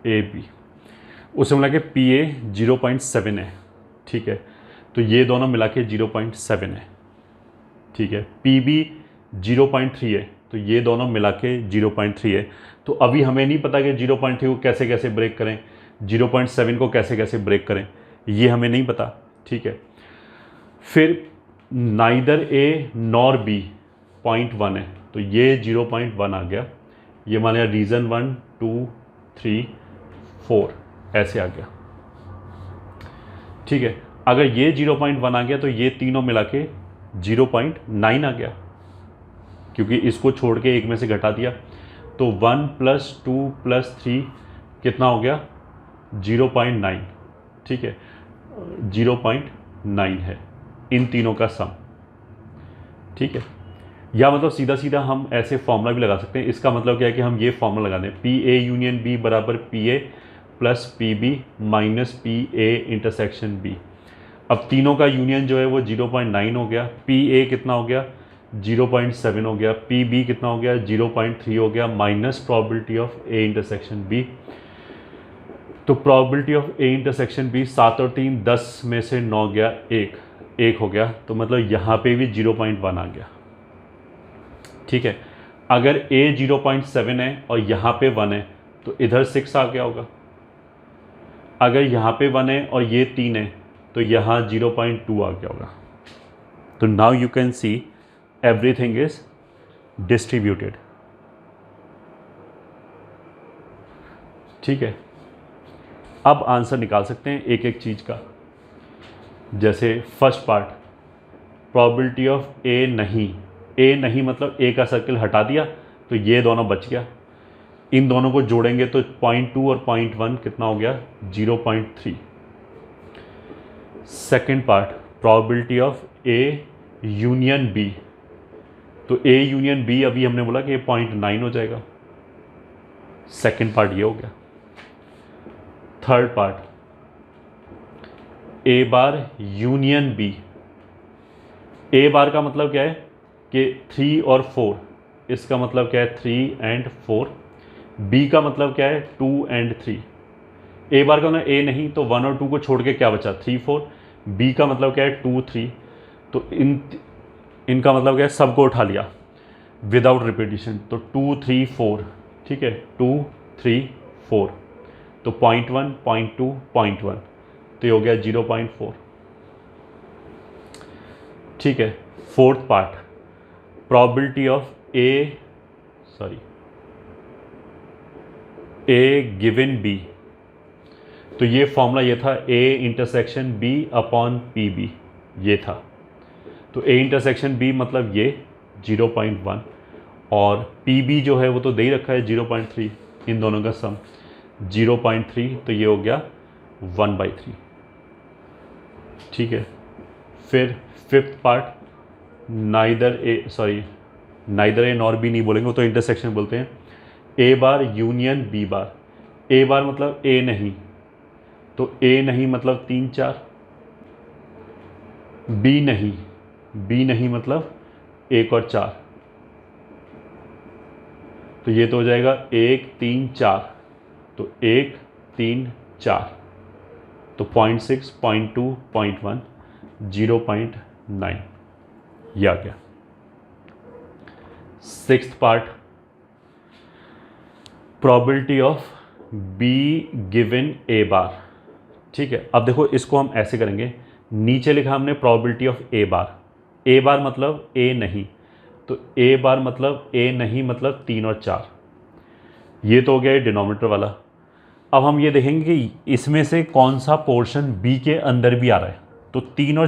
ए बी, उसे मिला के पी ए 0.7 है, ठीक है। तो ये दोनों मिला के 0.7 है, ठीक है। पी बी 0.3 है, तो ये दोनों मिला के 0.3 है। तो अभी हमें नहीं पता कि 0.3 को कैसे कैसे ब्रेक करें, 0.7 को कैसे कैसे ब्रेक करें, ये हमें नहीं पता, ठीक है। फिर नाइदर ए नॉर बी 0.1 है, तो ये 0.1 आ गया। ये माने रीज़न 1 2 3 4 ऐसे आ गया, ठीक है। अगर ये 0.1 आ गया तो ये तीनों मिला के 0.9 आ गया, क्योंकि इसको छोड़ के एक में से घटा दिया। तो 1 + 2 + 3 कितना हो गया 0.9, ठीक है। 0.9 है इन तीनों का सम, ठीक है। या मतलब सीधा सीधा हम ऐसे फॉर्मूला भी लगा सकते हैं। इसका मतलब क्या है कि हम ये फॉर्मूला लगा दें, पी ए यूनियन बी बराबर P A plus P B minus P A intersection B. अब तीनों का यूनियन जो है वो 0.9 हो गया, पी ए कितना हो गया 0.7 हो गया, पी बी कितना हो गया 0.3 हो गया, minus probability of A intersection B. तो probability of A intersection B 7 और 3 10 में से 9 गया, एक हो गया। तो मतलब यहाँ पे भी 0.1 आ गया, ठीक है। अगर a 0.7 है और यहाँ पे 1 है तो इधर 6 आ गया होगा। अगर यहाँ पे 1 है और ये 3 है तो यहाँ 0.2 आ गया होगा। तो now you can see everything is distributed, ठीक है। अब आंसर निकाल सकते हैं एक एक चीज़ का। जैसे फर्स्ट पार्ट प्रोबेबिलिटी ऑफ ए नहीं मतलब ए का सर्कल हटा दिया तो ये दोनों बच गया। इन दोनों को जोड़ेंगे तो 0.2 और 0.1 कितना हो गया 0.3। Second part probability of A union B, तो ए यूनियन बी अभी हमने बोला कि ये 0.9 हो जाएगा। सेकेंड पार्ट ये हो गया। Third part A bar union B. A bar का मतलब क्या है कि 3 और 4, इसका मतलब क्या है 3 एंड 4। बी का मतलब क्या है 2 एंड 3। ए बार का मतलब ए नहीं, तो 1 और 2 को छोड़ के क्या बचा 3 4। बी का मतलब क्या है 2 3। तो इनका मतलब क्या है, सबको उठा लिया विदाउट रिपीटिशन, तो 2 3 4। ठीक है, 2 3 4, तो 0.1 0.2 0.1, तो ये हो गया 0.4। ठीक है, fourth part, probability of A given B. तो ये फॉर्मूला ये था, A intersection B upon P B, ये था। तो ए इंटरसेक्शन बी मतलब ये 0.1, और पी बी जो है वो तो दे ही रखा है 0.3, इन दोनों का सम 0.3, तो ये हो गया 1/3। ठीक है, फिर fifth part, neither A nor be नहीं बोलेंगे, वो तो इंटरसेक्शन बोलते हैं। ए बार यूनियन बी बार। ए बार मतलब ए नहीं, तो ए नहीं मतलब 3 4। बी नहीं मतलब 1 और 4, तो ये तो हो जाएगा 1 3 4, तो 1 3 4, तो 0.6 0.2 0.1 0.9, ये आ गया। Sixth part, probability of B given A bar. ठीक है, अब देखो इसको हम ऐसे करेंगे, नीचे लिखा हमने प्रोबेबिलिटी ऑफ ए बार। ए बार मतलब ए नहीं, तो ए बार मतलब ए नहीं मतलब 3 और 4, ये तो हो गया डिनोमिनेटर वाला। अब हम ये देखेंगे कि इसमें से कौन सा पोर्शन बी के अंदर भी आ रहा है। तो 3 और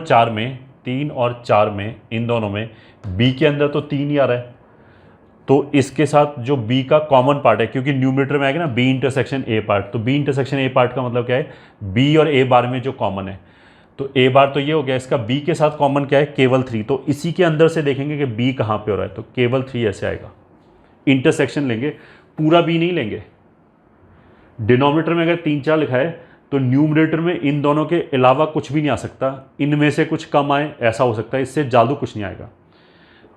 4 में इन दोनों में बी के अंदर तो 3 ही आ रहा है, तो इसके साथ जो बी का कॉमन पार्ट है, क्योंकि न्यूमरेटर में आएगा ना बी इंटरसेक्शन ए पार्ट, तो बी इंटरसेक्शन ए पार्ट का मतलब क्या है, बी और ए बार में जो कॉमन है। तो ए बार तो ये हो गया, इसका बी के साथ कॉमन क्या है, केवल 3, तो इसी के अंदर से देखेंगे कि बी कहाँ पे हो रहा है, तो केवल 3 ऐसे आएगा। इंटरसेक्शन लेंगे, पूरा बी नहीं लेंगे। डिनोमिनेटर में अगर 3 4 लिखा है, तो न्यूमरेटर में इन दोनों के अलावा कुछ भी नहीं आ सकता, इनमें से कुछ कम आए ऐसा हो सकता है, इससे जादू कुछ नहीं आएगा।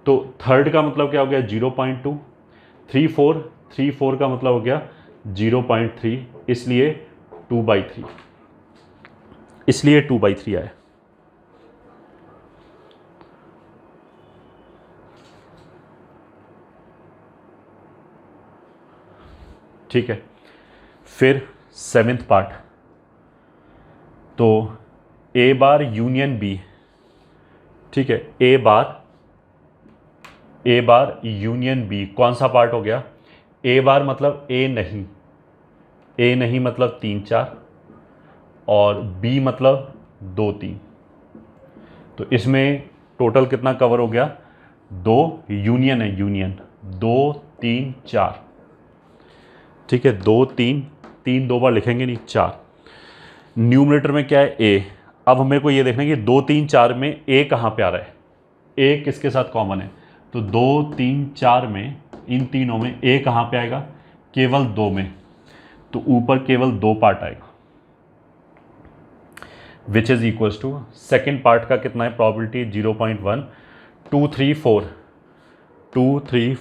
तो थर्ड का मतलब क्या हो गया 0.2, 3 4 का मतलब हो गया 0.3, इसलिए 2/3, इसलिए 2/3 आया। ठीक है, फिर सेवेंथ पार्ट, तो ए बार यूनियन बी। ठीक है, ए बार यूनियन बी कौन सा पार्ट हो गया, ए बार मतलब ए नहीं मतलब 3 4, और बी मतलब 2 3, तो इसमें टोटल कितना कवर हो गया, 2 यूनियन है, यूनियन 2 3 4। ठीक है, 2 3 3 2 बार लिखेंगे नहीं, 4। न्यूमरेटर में क्या है ए। अब हमें को ये देखना है कि 2 3 4 में ए कहाँ पे आ रहा है, ए किसके साथ कॉमन है, तो 2 3 4 में इन तीनों में ए कहाँ पे आएगा, केवल 2 में, तो ऊपर केवल 2 पार्ट आएगा, which is equals to second part का कितना है प्रोबेबिलिटी 0.1, 2 3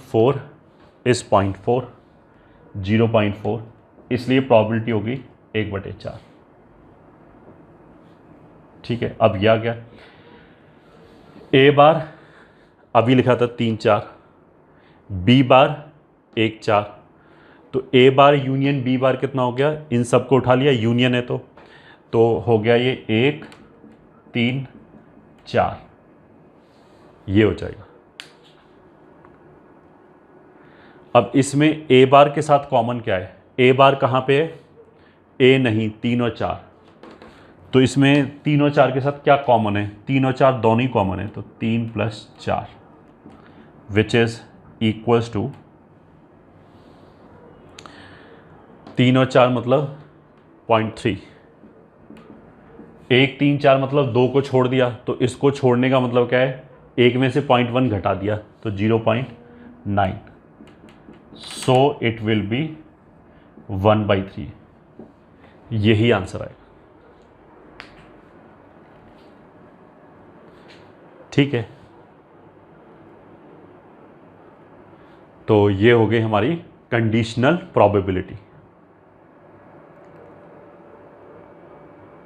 4 इज 0.4, 0.4, इसलिए प्रोबेबिलिटी होगी 1/4। ठीक है, अब यह आ गया, ए बार अभी लिखा था 3 4, बी बार 1 4, तो ए बार यूनियन बी बार कितना हो गया, इन सबको उठा लिया, यूनियन है तो हो गया ये 1 3 4, ये हो जाएगा। अब इसमें ए बार के साथ कॉमन क्या है, ए बार कहाँ पे है, ए नहीं 3 और 4, तो इसमें 3 और 4 के साथ क्या कॉमन है, 3 और 4 दोनों ही कॉमन है, तो 3 + 4 विच इज इक्वल्स टू 3 और 4 मतलब 0.3, 1 3 4 मतलब 2 को छोड़ दिया, तो इसको छोड़ने का मतलब क्या है, 1 में से 0.1 घटा दिया, तो 0.9, सो इट विल बी 1/3, यही आंसर आएगा। ठीक है, तो ये हो गई हमारी कंडीशनल प्रोबेबिलिटी।